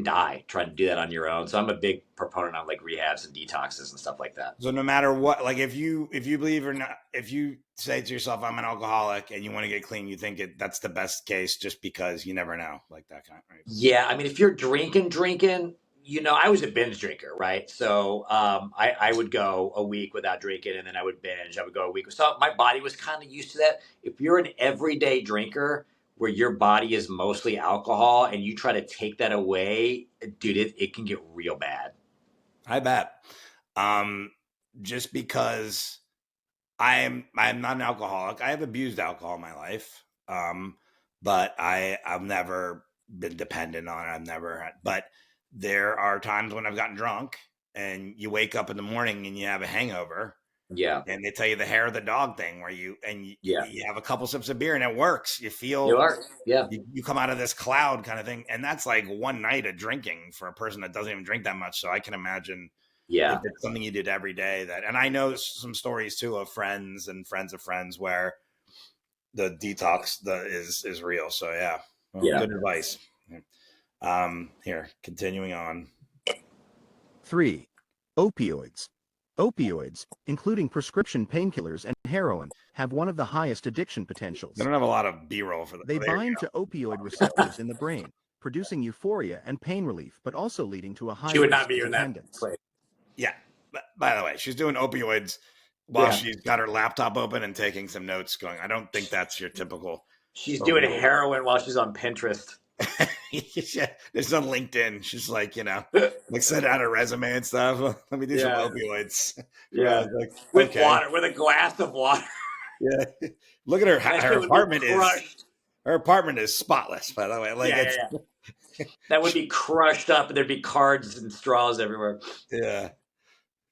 die trying to do that on your own. So I'm a big proponent of like rehabs and detoxes and stuff like that. so no matter what, like if you believe or not, if you say to yourself, "I'm an alcoholic," and you want to get clean, you think that's the best case, just because you never know, like that kind, right? Yeah, I mean, if you're drinking, I was a binge drinker, right? So I would go a week without drinking, and then I would binge. I would go a week. So my body was kind of used to that. If you're an everyday drinker where your body is mostly alcohol and you try to take that away, dude, it can get real bad. I bet. Just because I'm not an alcoholic. I have abused alcohol in my life. But I've never been dependent on it. I've never had, but there are times when I've gotten drunk and you wake up in the morning and you have a hangover. Yeah. And they tell you the hair of the dog thing where you have a couple sips of beer and it works. You feel you come out of this cloud kind of thing. And that's like one night of drinking for a person that doesn't even drink that much. So I can imagine if it's something you did every day and I know some stories too of friends and friends of friends where the detox is real. So good advice. Here, continuing on. 3. Opioids. Opioids, including prescription painkillers and heroin, have one of the highest addiction potentials. They don't have a lot of B-roll for that. They bind to opioid receptors in the brain, producing euphoria and pain relief, but also leading to a high She would not risk be of in that dependence. place. Yeah. But by the way, she's doing opioids while she's got her laptop open and taking some notes going. I don't think that's your typical. She's doing heroin while she's on Pinterest. There's on LinkedIn. She's like, like send out a resume and stuff. Let me do some opioids. Yeah. Like, with water, with a glass of water. Yeah. Look at her. Her apartment is spotless, by the way. Like that would be crushed up and there'd be cards and straws everywhere. Yeah.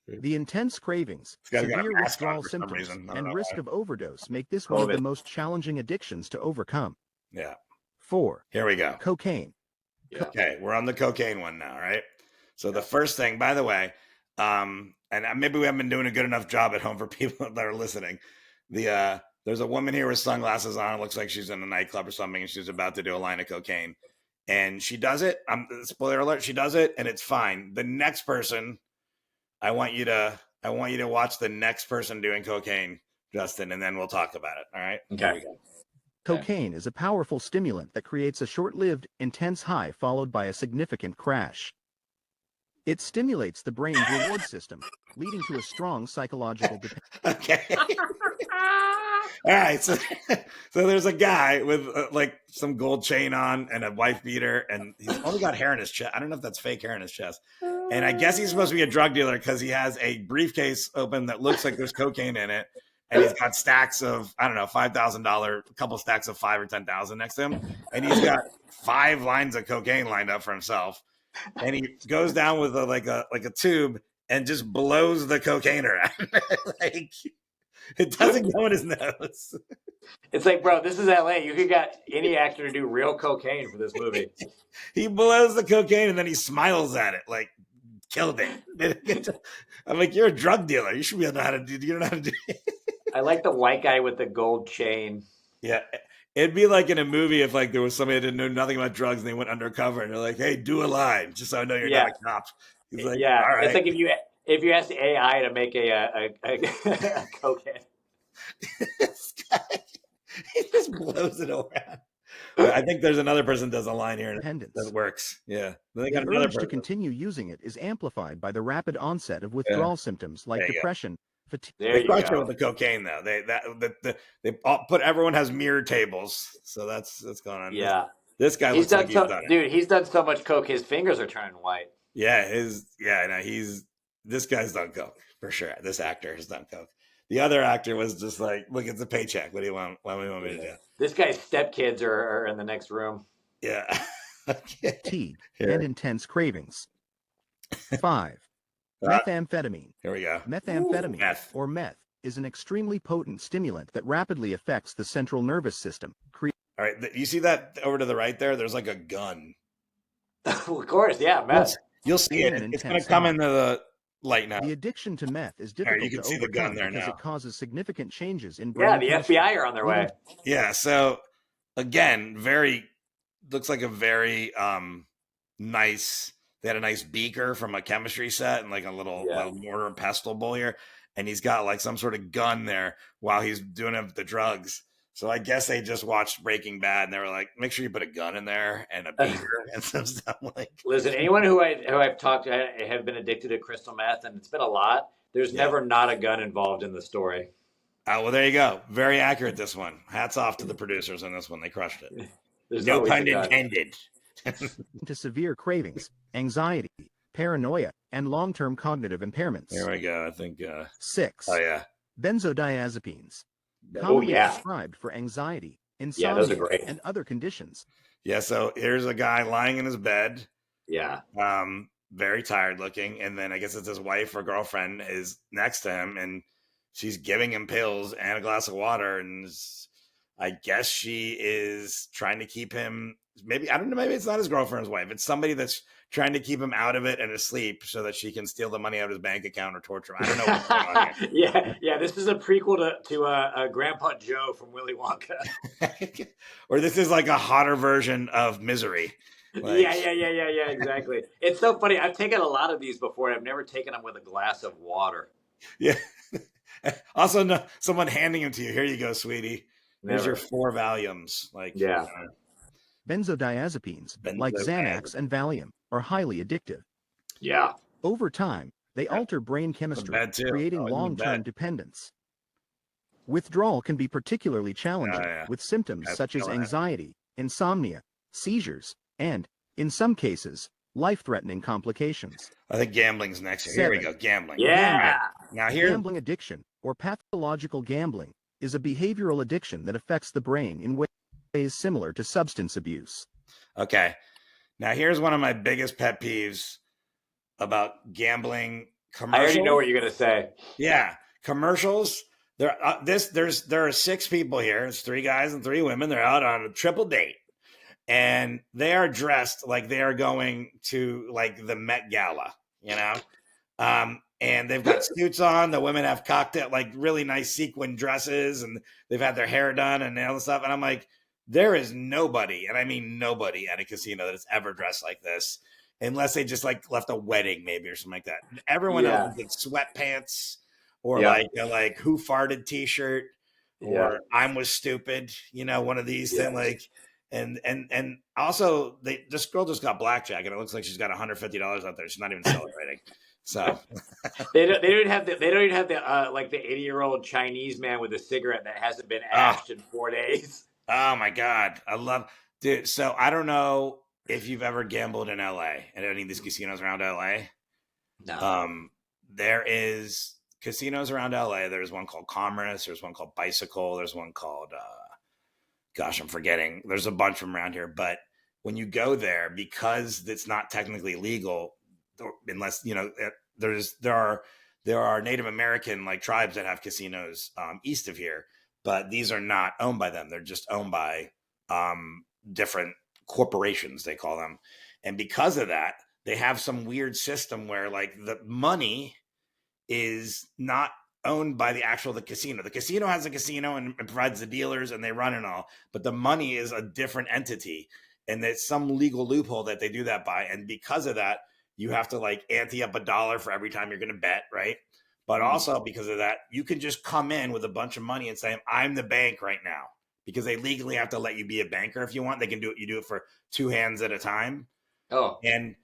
The intense cravings, severe withdrawal symptoms, and risk of overdose make this one of the most challenging addictions to overcome. Yeah. 4. Here we go. Cocaine. Yeah. Okay, we're on the cocaine one now, right? So the first thing, by the way, and maybe we haven't been doing a good enough job at home for people that are listening. There's a woman here with sunglasses on. It looks like she's in a nightclub or something, and she's about to do a line of cocaine. And she does it. Spoiler alert, she does it, and it's fine. The next person, I want you to watch the next person doing cocaine, Justin, and then we'll talk about it. All right? Okay. Cocaine is a powerful stimulant that creates a short-lived, intense high followed by a significant crash. It stimulates the brain's reward system, leading to a strong psychological dependence. Okay. All right. So there's a guy with like some gold chain on and a wife beater, and he's only got hair in his chest. I don't know if that's fake hair in his chest. And I guess he's supposed to be a drug dealer because he has a briefcase open that looks like there's cocaine in it. And he's got stacks of, I don't know, $5,000, a couple stacks of 5 or 10,000 next to him. And he's got 5 lines of cocaine lined up for himself. And he goes down with a tube and just blows the cocaine around. Like, it doesn't go in his nose. It's like, bro, this is LA. You could get any actor to do real cocaine for this movie. He blows the cocaine and then he smiles at it like, killed it. I'm like, you're a drug dealer. You should be able to know how to do. You don't know how to do it. I like the white guy with the gold chain. Yeah. It'd be like in a movie if like there was somebody that knew nothing about drugs and they went undercover and they're like, hey, do a line just so I know you're not a cop. He's like, all right. It's like if you ask AI to make a cocaine. He just blows it around. But I think there's another person does a line here Dependence. that works. Yeah. Then they got The another urge to person. continue using it is amplified by the rapid onset of Yeah. withdrawal symptoms like There you go. depression, fatigue. There They you crushed it go. with the cocaine though. They all put everyone has mirror tables, so that's going on. Yeah. This guy He's looks like done he's so, done it. dude. He's done so much coke, his fingers are turning white. Yeah, this guy's done coke for sure. This actor has done coke. The other actor was just like, look, it's a paycheck. What do you want? What do you want me to do? This guy's stepkids are in the next room. Yeah. Okay. Fatigue Here. and intense cravings. 5. Ah, Methamphetamine. here we go. Methamphetamine, Meth. or meth, is an extremely potent stimulant that rapidly affects the central nervous system. All right, you see that over to the right there? There's like a gun. Of course, yeah, meth. You'll see it. An It's going to intense come high. into the light now. The addiction to meth is All right, difficult you can to see the gun overcome there because now. it causes significant changes in Yeah, brain the chemistry. FBI are on their way. Yeah, so again, looks like a very nice. They had a nice beaker from a chemistry set and like a little mortar and pestle bowl here, and he's got like some sort of gun there while he's doing the drugs. So I guess they just watched Breaking Bad and they were like, make sure you put a gun in there and a beaker and some stuff like. Listen, anyone who I've talked to have been addicted to crystal meth, and it's been a lot. There's never not a gun involved in the story. Oh, well, there you go. Very accurate, this one. Hats off to the producers on this one. They crushed it. There's No always pun a gun. intended. To severe cravings, anxiety, paranoia, and long-term cognitive impairments. There we go. I think. 6. Oh, yeah. Benzodiazepines. Oh, Commonly yeah. prescribed for anxiety, Yeah, those insomnia, are great. and other conditions. Yeah, so here's a guy lying in his bed, Yeah. very tired looking, and then I guess it's his wife or girlfriend is next to him, and she's giving him pills and a glass of water, and I guess she is trying to keep him. Maybe I don't know. Maybe it's not his girlfriend's wife. It's somebody that's trying to keep him out of it and asleep so that she can steal the money out of his bank account or torture him. I don't know what's going on here. Yeah. This is a prequel to Grandpa Joe from Willy Wonka. Or this is like a hotter version of Misery. Like, Yeah. Exactly. It's so funny. I've taken a lot of these before. I've never taken them with a glass of water. Yeah. Also, no, someone handing them to you. Here you go, sweetie. Here's Never. your 4 Valiums. Like, Yeah. Benzodiazepines, like Xanax and Valium, are highly addictive. Yeah. Over time, they alter brain chemistry, bed too. creating Oh, you long-term bet. dependence. Withdrawal can be particularly challenging, yeah. with symptoms I such as feel that. anxiety, insomnia, seizures, and, in some cases, life-threatening complications. I think gambling's next. Here we 7. go. Gambling. Yeah. Now here, Gambling addiction, or pathological gambling, is a behavioral addiction that affects the brain in ways similar to substance abuse. okay. Now here's one of my biggest pet peeves about gambling commercials. I already know what you're gonna say. Yeah, commercials. There are 6 people here. It's 3 guys and 3 women. They're out on a triple date, and they are dressed like they are going to like the Met Gala, you know. And they've got suits on. The women have cocktail, like really nice sequin dresses, and they've had their hair done and all this stuff. And I'm like, there is nobody, and I mean nobody, at a casino that has ever dressed like this, unless they just like left a wedding maybe or something like that. Everyone else is in sweatpants or like who farted T-shirt or I'm was stupid, you know, one of these things like. And also this girl just got blackjack and it looks like she's got $150 out there. She's not even celebrating. So They don't even have the like the 80-year-old Chinese man with a cigarette that hasn't been ashed in 4 days. Oh my God. Dude. So I don't know if you've ever gambled in LA at any of these casinos around LA. No. There is casinos around LA. There's one called Commerce. There's one called Bicycle. There's one called, gosh, I'm forgetting. There's a bunch from around here. But when you go there, because it's not technically legal, unless, you know, there are Native American like tribes that have casinos east of here, but these are not owned by them. They're just owned by different corporations, they call them. And because of that, they have some weird system where like the money is not owned by the casino. The casino has a casino and provides the dealers and they run and all, but the money is a different entity. And there's some legal loophole that they do that by. And because of that, you have to like ante up $1 for every time you're going to bet, right? But also because of that, you can just come in with a bunch of money and say, I'm the bank right now. because they legally have to let you be a banker if you want. They can do it. You do it for 2 hands at a time. Oh, And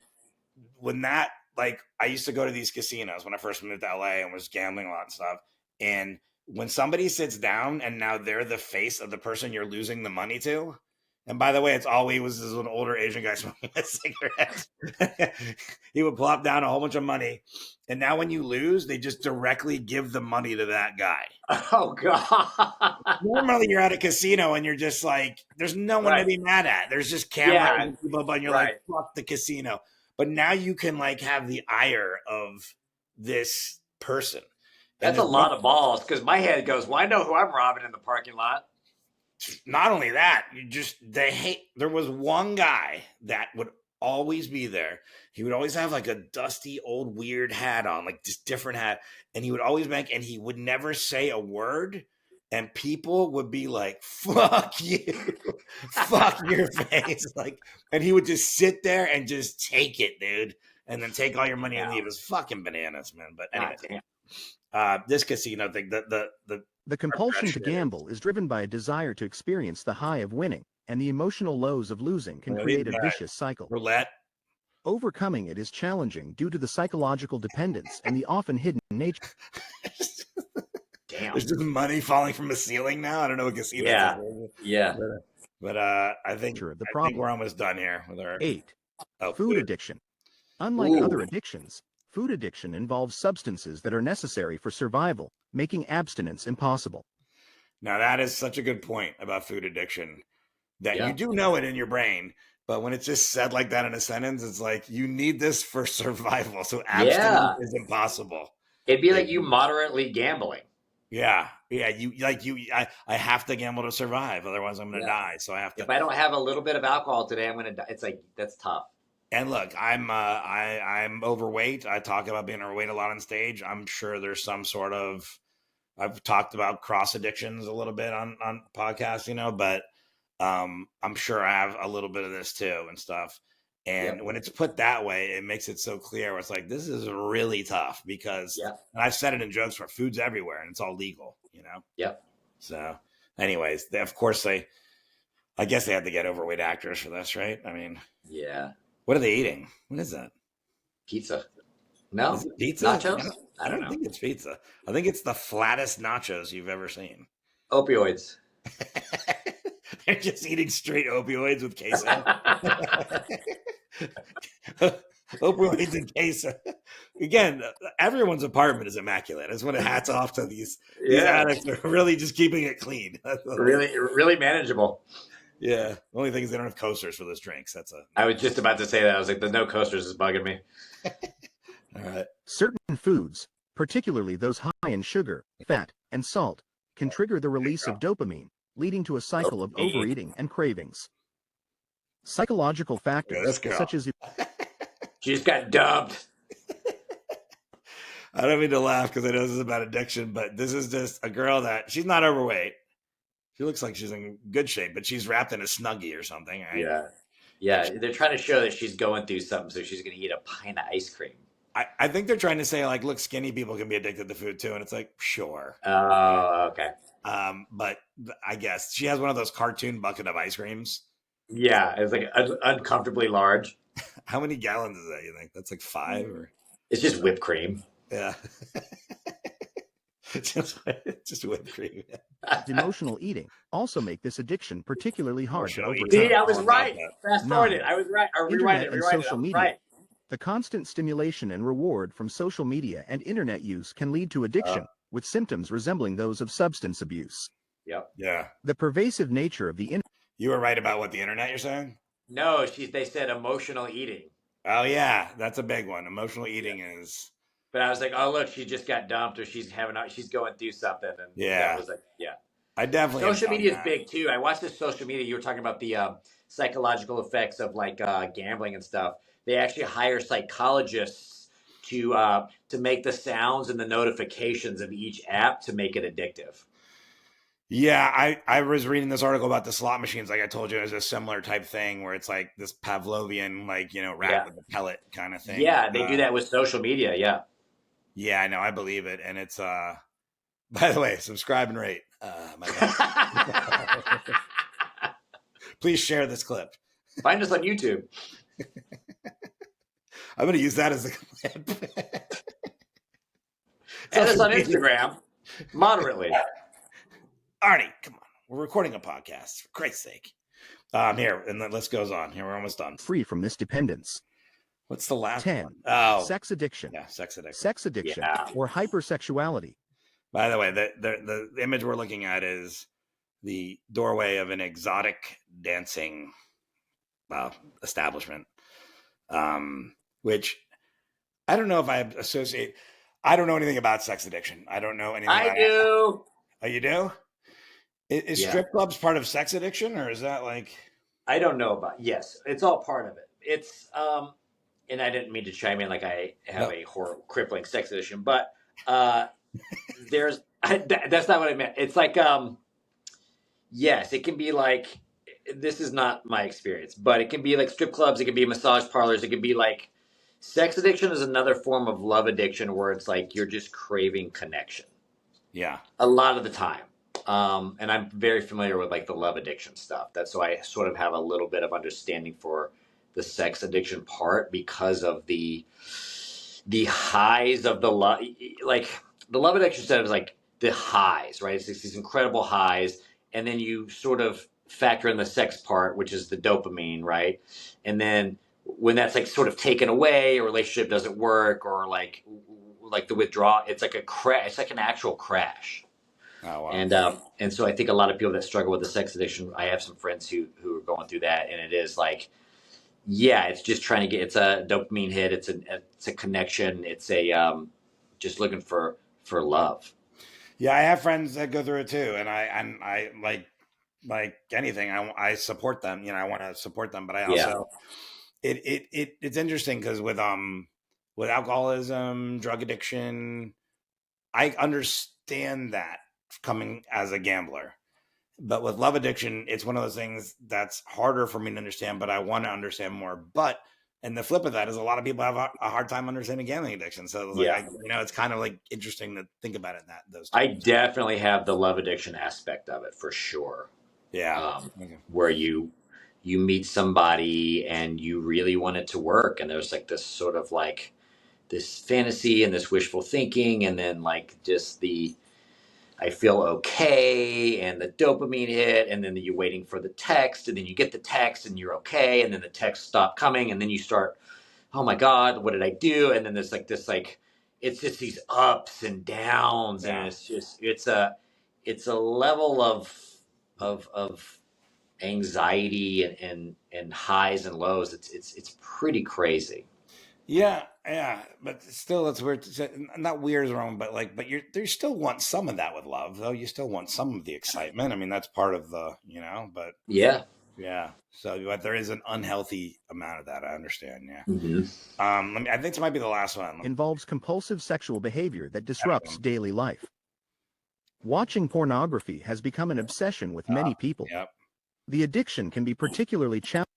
when that, like, I used to go to these casinos when I first moved to LA and was gambling a lot and stuff. And when somebody sits down and now they're the face of the person you're losing the money to. And by the way, it's always this an older Asian guy smoking a cigarette. He would plop down a whole bunch of money. And now when you lose, they just directly give the money to that guy. oh God. Normally you're at a casino and you're just like, there's no one to Right. be mad at. There's just cameras Yeah. and people, and you're Right. like, fuck the casino. But now you can like have the ire of this person. That's a lot of balls, because my head goes, well, I know who I'm robbing in the parking lot. Not only that, they hate. There was one guy that would always be there. He would always have like a dusty old weird hat on, like this different hat, and he would always make, and he would never say a word, and people would be like, fuck you, fuck your face, like, and he would just sit there and just take it, dude, and then take all your money and leave. It was fucking bananas, man. But anyway, this casino thing, The compulsion to Frustrating. gamble is driven by a desire to experience the high of winning, and the emotional lows of losing can Well, create a these guys- vicious cycle. roulette. Overcoming it is challenging due to the psychological dependence and the often hidden nature. Damn. There's just money falling from the ceiling now. I don't know what casino Yeah. is. Yeah. But I think of the I think problem. we're almost done here with our 8. oh, Food addiction. Unlike Ooh. other addictions, food addiction involves substances that are necessary for survival, making abstinence impossible. Now that is such a good point about food addiction, that Yeah. you do know it in your brain, but when it's just said like that in a sentence, it's like you need this for survival. So abstinence is impossible. It'd be like you moderately gambling. Yeah. I have to gamble to survive, otherwise I'm gonna die. So I have to. If I don't have a little bit of alcohol today, I'm gonna die. It's like, that's tough. And look, I'm overweight. I talk about being overweight a lot on stage. I'm sure there's some sort of, I've talked about cross addictions a little bit on podcasts, but I'm sure I have a little bit of this too and stuff. And when it's put that way, it makes it so clear where it's like, this is really tough because and I've said it in jokes where food's everywhere and it's all legal, Yep. So anyways, of course I guess they had to get overweight actors for this, right? I mean, yeah. What are they eating? What is that? Pizza. No. Is it pizza? Nachos? I don't think it's pizza. I think it's the flattest nachos you've ever seen. Opioids. They're just eating straight opioids with queso. Opioids and queso. Again, everyone's apartment is immaculate. I just want to hats off to these addicts. They're really just keeping it clean. Really, really manageable. Yeah. The only thing is they don't have coasters for those drinks. I was just about to say that. I was like, the no coasters is bugging me. All right. Certain foods, particularly those high in sugar, fat, and salt, can trigger the release of dopamine, leading to a cycle of overeating and cravings. Psychological factors such as She just got dumped. I don't mean to laugh because I know this is about addiction, but this is just a girl that she's not overweight. She looks like she's in good shape, but she's wrapped in a Snuggie or something, right? Yeah. Yeah. They're trying to show that she's going through something, so she's going to eat a pint of ice cream. I think they're trying to say, like, look, skinny people can be addicted to food too. And it's like, sure. Oh, okay. But I guess she has one of those cartoon bucket of ice creams. Yeah. It's like uncomfortably large. How many gallons is that, you think? That's like 5 or? It's just whipped cream. Yeah. just whipped cream. emotional eating also make this addiction particularly hard to overcome. See, I was right. Fast forward it. I was right. Or rewind Internet it. and Rewind it. social I was media. right. The constant stimulation and reward from social media and internet use can lead to addiction, with symptoms resembling those of substance abuse. Yep. Yeah. The pervasive nature of the internet. You were right about what the internet you're saying? No, they said emotional eating. Oh, yeah. That's a big one. Emotional eating is. But I was like, oh, look, she just got dumped or she's going through something. And that was like, yeah. I definitely. Social media is big too. I watched this social media. You were talking about the psychological effects of like gambling and stuff. They actually hire psychologists to make the sounds and the notifications of each app to make it addictive. Yeah, I was reading this article about the slot machines. Like I told you, it was a similar type thing where it's like this Pavlovian, like, rat with the pellet kind of thing. Yeah, they do that with social media. Yeah. Yeah, I know. I believe it. And it's, by the way, subscribe and rate. My bad. Please share this clip. Find us on YouTube. I'm going to use that as a clip. Add us on Instagram, moderately. Arnie, come on. We're recording a podcast, for Christ's sake. Here, and then let's goes on. Here, we're almost done. Free from this dependence. What's the last 10. one? Oh, Sex addiction. yeah, sex addiction. Sex addiction or hypersexuality. By the way, the image we're looking at is the doorway of an exotic dancing establishment, which I don't know if I associate. I don't know anything about sex addiction. I don't know anything about it. do. Oh, you do? Is strip clubs part of sex addiction, or is that like... I don't know about... Yes, it's all part of it. It's... and I didn't mean to chime in like I have a horrible, crippling sex addiction, but there's... that's not what I meant. It's like... yes, it can be like... This is not my experience, but it can be like strip clubs, it can be massage parlors, it can be like... Sex addiction is another form of love addiction where it's like you're just craving connection. Yeah. A lot of the time. And I'm very familiar with like the love addiction stuff. That's why I sort of have a little bit of understanding for the sex addiction part because of the highs of the love. Like the love addiction stuff is like the highs, right? It's these incredible highs. And then you sort of factor in the sex part, which is the dopamine, right? And then when that's like sort of taken away, a relationship doesn't work, or like the withdrawal, it's like a crash. It's like an actual crash. Oh, wow. And so I think a lot of people that struggle with the sex addiction, I have some friends who are going through that, and it is like, yeah, it's just trying to get. It's a dopamine hit. It's a connection. It's a just looking for love. Yeah, I have friends that go through it too, and I like anything, I support them. You know, I want to support them, but I also it's interesting because with alcoholism, drug addiction, I understand that coming as a gambler, but with love addiction, it's one of those things that's harder for me to understand, but I want to understand more. And the flip of that is a lot of people have a hard time understanding gambling addiction. So it's kind of like interesting to think about it in those terms. I definitely have the love addiction aspect of it for sure. Yeah. Where you meet somebody and you really want it to work, and there's like this sort of like this fantasy and this wishful thinking, and then like just I feel okay, and the dopamine hit, and then you're waiting for the text, and then you get the text and you're okay, and then the text stopped coming, and then you start, oh my God, what did I do? And then there's like this, like, it's just these ups and downs, and it's just, it's a level of anxiety and highs and lows. It's pretty crazy. Yeah, but still, it's weird. Not weird is wrong, but you still want some of that with love, though. You still want some of the excitement. I mean, that's part of the, but yeah. So, but there is an unhealthy amount of that. I understand. Yeah. Mm-hmm. I think this might be the last one. Involves compulsive sexual behavior that disrupts daily life. Watching pornography has become an obsession with many people. Yep. The addiction can be particularly challenging.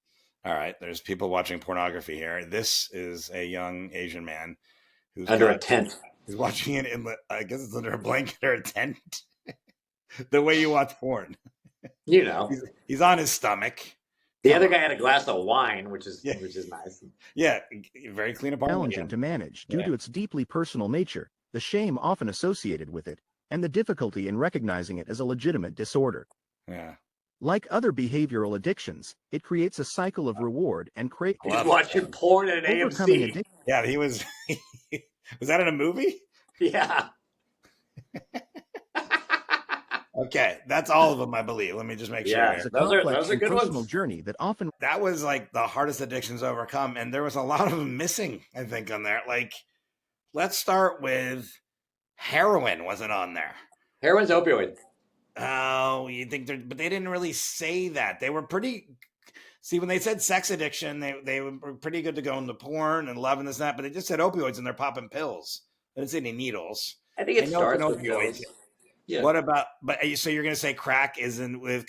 All right, there's people watching pornography here. This is a young Asian man who's under a tent. He's watching it I guess it's under a blanket or a tent. The way you watch porn. He's on his stomach. The other guy had a glass of wine, which is nice. Yeah, very clean apartment. Challenging to manage due to its deeply personal nature, the shame often associated with it, and the difficulty in recognizing it as a legitimate disorder. Yeah. Like other behavioral addictions, it creates a cycle of reward and craving. He's watching porn at an AMC. Yeah, he was. Was that in a movie? Yeah. Okay, that's all of them, I believe. Let me just make sure. Yeah, those are good personal ones. Journey that often. That was like the hardest addictions to overcome, and there was a lot of them missing, I think, on there. Like, let's start with heroin. Wasn't on there. Heroin's opioid. Oh, you think but they didn't really say that. They were pretty. See, when they said sex addiction, they were pretty good to go into porn and love and this and that, but they just said opioids and they're popping pills. They didn't say any needles. I think it starts with opioids. Yeah. What about? But so you're going to say crack is with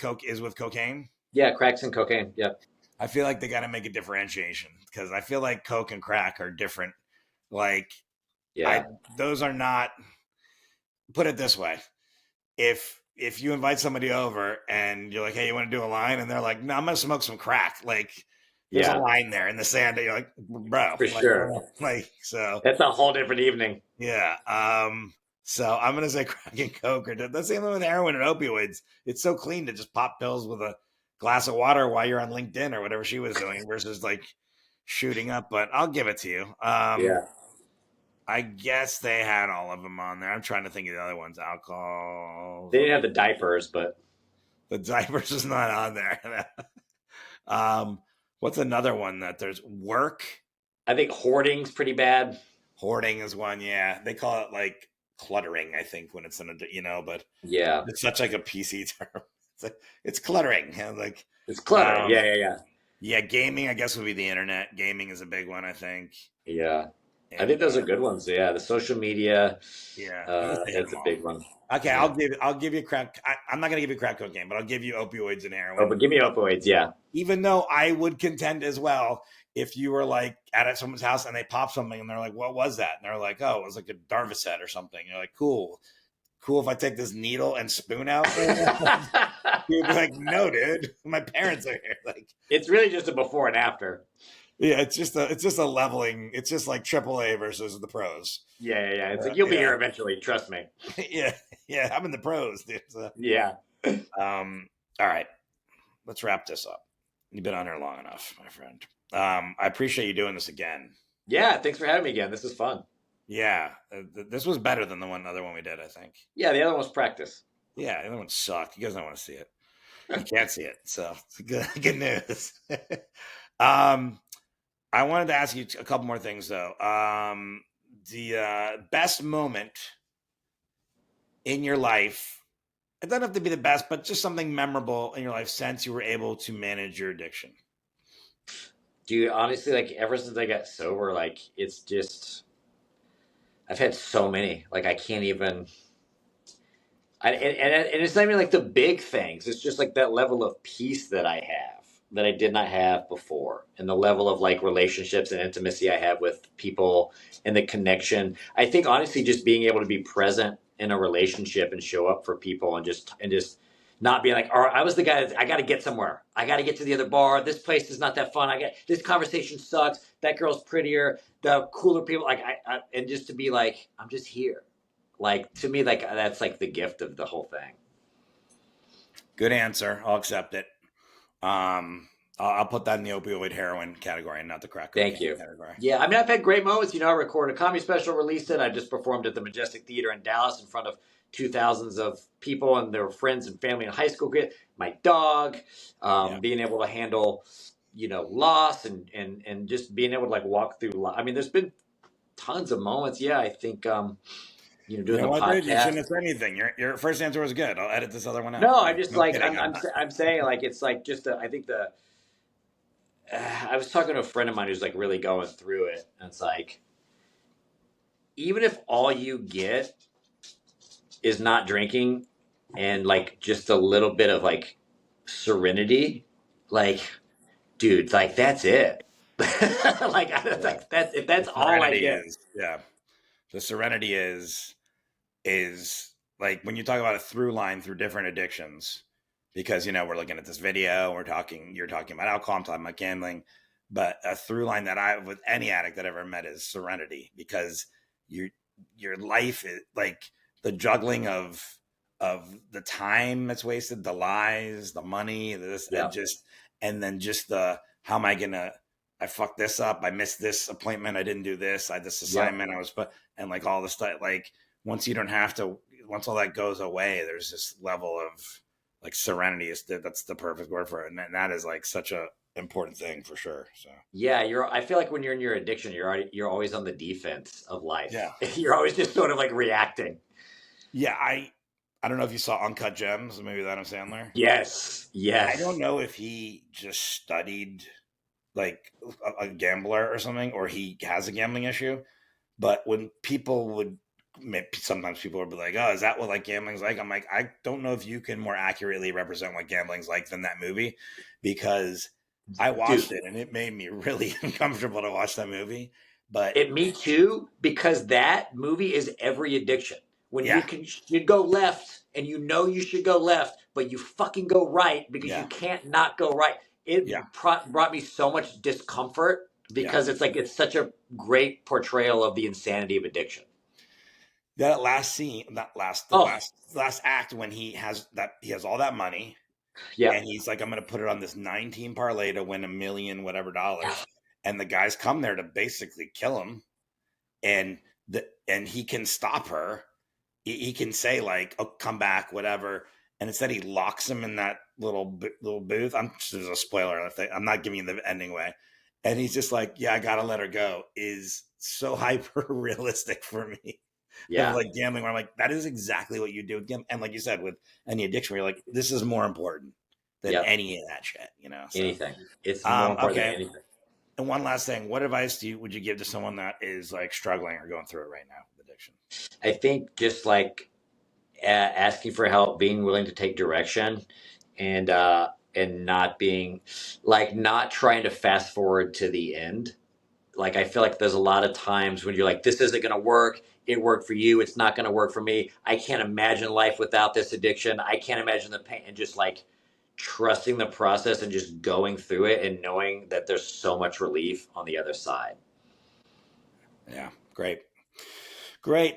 cocaine? Yeah, crack's and cocaine. Yeah. I feel like they got to make a differentiation because I feel like coke and crack are different. Like, those are not. Put it this way: if if you invite somebody over and you're like, hey, you want to do a line? And they're like, no, I'm going to smoke some crack. Like, there's a line there in the sand that you're like, bro. For sure. So. That's a whole different evening. Yeah. So I'm going to say crack and coke. Or that's the same thing with heroin and opioids. It's so clean to just pop pills with a glass of water while you're on LinkedIn or whatever she was doing versus like shooting up. But I'll give it to you. Yeah. I guess they had all of them on there. I'm trying to think of the other ones. Alcohol. They didn't have the diapers, but the diapers is not on there. What's another one that there's work? I think hoarding's pretty bad. Hoarding is one. Yeah. They call it like cluttering, I think, when it's but yeah, it's such like a PC term. It's cluttering. Like it's cluttering. Yeah. Gaming, I guess, would be the internet. Gaming is a big one, I think. Yeah. And, I think those are good ones. Yeah, the social media. Yeah, that's a big one. Okay, yeah. I'll give you crack. I'm not gonna give you crack cocaine, but I'll give you opioids and heroin. Oh, but give me opioids, yeah. Even though I would contend as well, if you were like at someone's house and they pop something and they're like, "What was that?" and they're like, "Oh, it was like a Darvocet or something." You're like, "Cool if I take this needle and spoon out." You'd be like, "No, dude, my parents are here." Like, it's really just a before and after. Yeah, it's just a leveling. It's just like AAA versus the pros. Yeah. It's like you'll be here eventually. Trust me. yeah. I'm in the pros, dude. So. Yeah. All right, let's wrap this up. You've been on here long enough, my friend. I appreciate you doing this again. Yeah, thanks for having me again. This is fun. Yeah, this was better than the other one we did, I think. Yeah, the other one was practice. Yeah, the other one sucked. You guys don't want to see it. You can't see it, so it's good news. I wanted to ask you a couple more things, though. The best moment in your life, it doesn't have to be the best, but just something memorable in your life since you were able to manage your addiction. Dude, honestly, like ever since I got sober, like it's just, I've had so many. Like I can't even, and it's not even like the big things. It's just like that level of peace that I have that I did not have before, and the level of like relationships and intimacy I have with people and the connection. I think honestly, just being able to be present in a relationship and show up for people and just not being like, all right, I was the guy that I got to get somewhere. I got to get to the other bar. This place is not that fun. This conversation sucks. That girl's prettier. The cooler people, like and just to be like, I'm just here. Like to me, like that's like the gift of the whole thing. Good answer. I'll accept it. I'll put that in the opioid heroin category and not the crack cocaine category. Yeah, I mean, I've had great moments. I recorded a comedy special, released it. I just performed at the Majestic Theater in Dallas in front of 2,000s of people and their friends and family in high school. My dog, being able to handle, loss and just being able to like walk through life. I mean, there's been tons of moments. Yeah, I think, doing the podcast. You shouldn't have said anything. Your first answer was good. I'll edit this other one out. No, I just I'm saying like, it's like just, I think I was talking to a friend of mine who's like really going through it. And it's like, even if all you get is not drinking and like just a little bit of like serenity, like, dude, like that's it. Like if that's all I get. The serenity is like when you talk about a through line through different addictions, because we're looking at this video, you're talking about alcohol, I'm talking about gambling, but a through line that with any addict that I ever met is serenity, because your life is like the juggling of the time that's wasted, the lies, the money, and then just the how am I gonna, I fucked this up, I missed this appointment, I didn't do this, I had this assignment, and like all the stuff, like once all that goes away, there's this level of like serenity. That's the perfect word for it, and that is like such a important thing for sure. So I feel like when you're in your addiction, you're always on the defense of life. Yeah, you're always just sort of like reacting. Yeah, I don't know if you saw Uncut Gems, maybe that Adam Sandler. Yes. I don't know if he just studied like a gambler or something, or he has a gambling issue. But when sometimes people would be like, "Oh, is that what like gambling's like?" I'm like, I don't know if you can more accurately represent what gambling's like than that movie, because I watched it and it made me really uncomfortable to watch that movie. But me too, because that movie is every addiction. when Yeah. should go left and you know you should go left, but you fucking go right because Yeah. you can't not go right. It Yeah. brought me so much discomfort Yeah. because it's like it's such a great portrayal of the insanity of addiction. That last scene, Oh, last act when he has all that money yeah. and he's like, I'm going to put it on this 9-team parlay to win $1 million whatever dollars, and the guys come there to basically kill him, and he can stop her. He can say like, "Oh, come back," whatever, and instead he locks him in that little booth. There's a spoiler. I'm not giving you the ending away, and he's just like, "Yeah, I gotta let her go." Is so hyper realistic for me. Of Yeah. like gambling, where I'm like, that is exactly what you do with gambling. And like you said, with any addiction, where you're like, this is more important than any of that shit, So, anything. It's more important than okay. anything. And one last thing, what advice would you give to someone that is like struggling or going through it right now with addiction? I think just like asking for help, being willing to take direction, and not being not trying to fast forward to the end. Like I feel like there's a lot of times when you're like, this isn't going to work. It worked for you. It's not going to work for me. I can't imagine life without this addiction. I can't imagine the pain. And just like trusting the process and just going through it and knowing that there's so much relief on the other side. Yeah, great.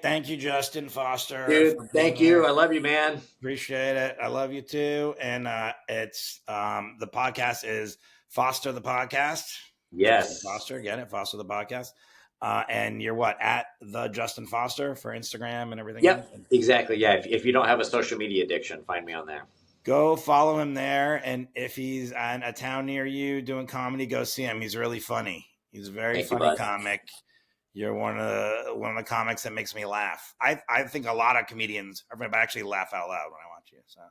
Thank you, Justin Foster. Dude, thank you. I love you, man. Appreciate it. I love you too. And it's the podcast is Foster the Podcast. Yes. Justin Foster, get it? Foster the Podcast. And you're what, at the Justin Foster for Instagram and everything? Yep, exactly. Yeah, if you don't have a social media addiction, find me on there. Go follow him there. And if he's in a town near you doing comedy, go see him. He's really funny. He's a very funny comic. You're one of the comics that makes me laugh. I think a lot of comedians actually laugh out loud when I watch you. So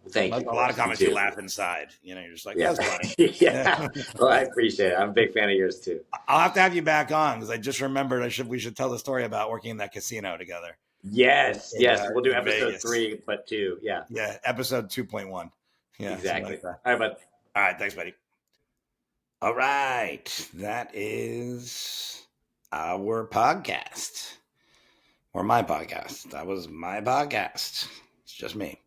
thank you. A lot of comics you laugh inside. You're just like, that's funny. Yeah. Well, I appreciate it. I'm a big fan of yours too. I'll have to have you back on because I just remembered we should tell the story about working in that casino together. Yes. We'll do episode Vegas. 3, but 2. Yeah. Yeah. Episode 2.1. Yeah. Exactly. Like all right, bud. All right. Thanks, buddy. All right. That is our podcast. Or my podcast. That was my podcast. It's just me.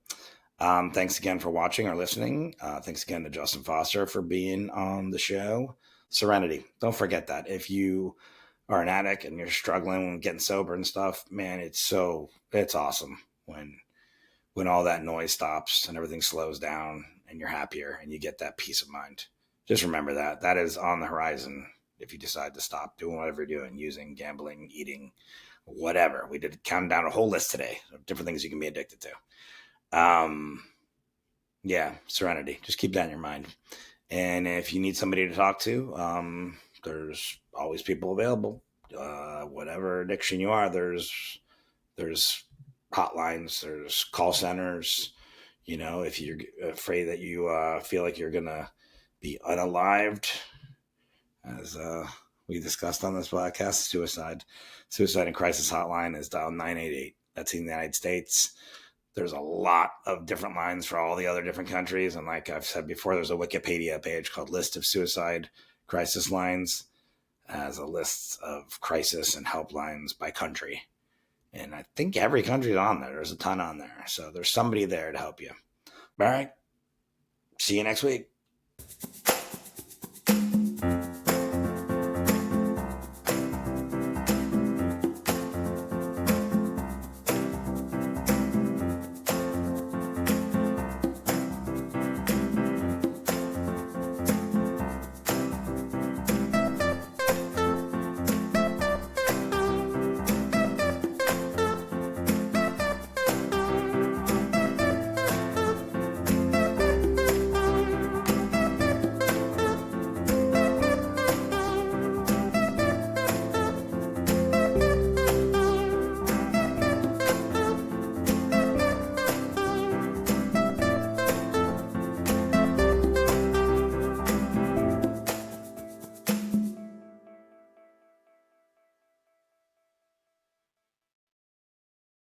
Thanks again for watching or listening. Thanks again to Justin Foster for being on the show. Serenity. Don't forget that. If you are an addict and you're struggling with getting sober and stuff, man, it's awesome when all that noise stops and everything slows down and you're happier and you get that peace of mind. Just remember that is on the horizon if you decide to stop doing whatever you're doing, using, gambling, eating, whatever. We did count down a whole list today of different things you can be addicted to. Yeah, Serenity. Just keep that in your mind. And if you need somebody to talk to, there's always people available. Whatever addiction you are, there's hotlines, there's call centers. If you're afraid that you feel like you're gonna be unalived, as we discussed on this podcast, suicide and crisis hotline is dial 988. That's in the United States. There's a lot of different lines for all the other different countries. And like I've said before, there's a Wikipedia page called List of Suicide Crisis Lines as a list of crisis and helplines by country. And I think every country is on there. There's a ton on there. So there's somebody there to help you. All right. See you next week.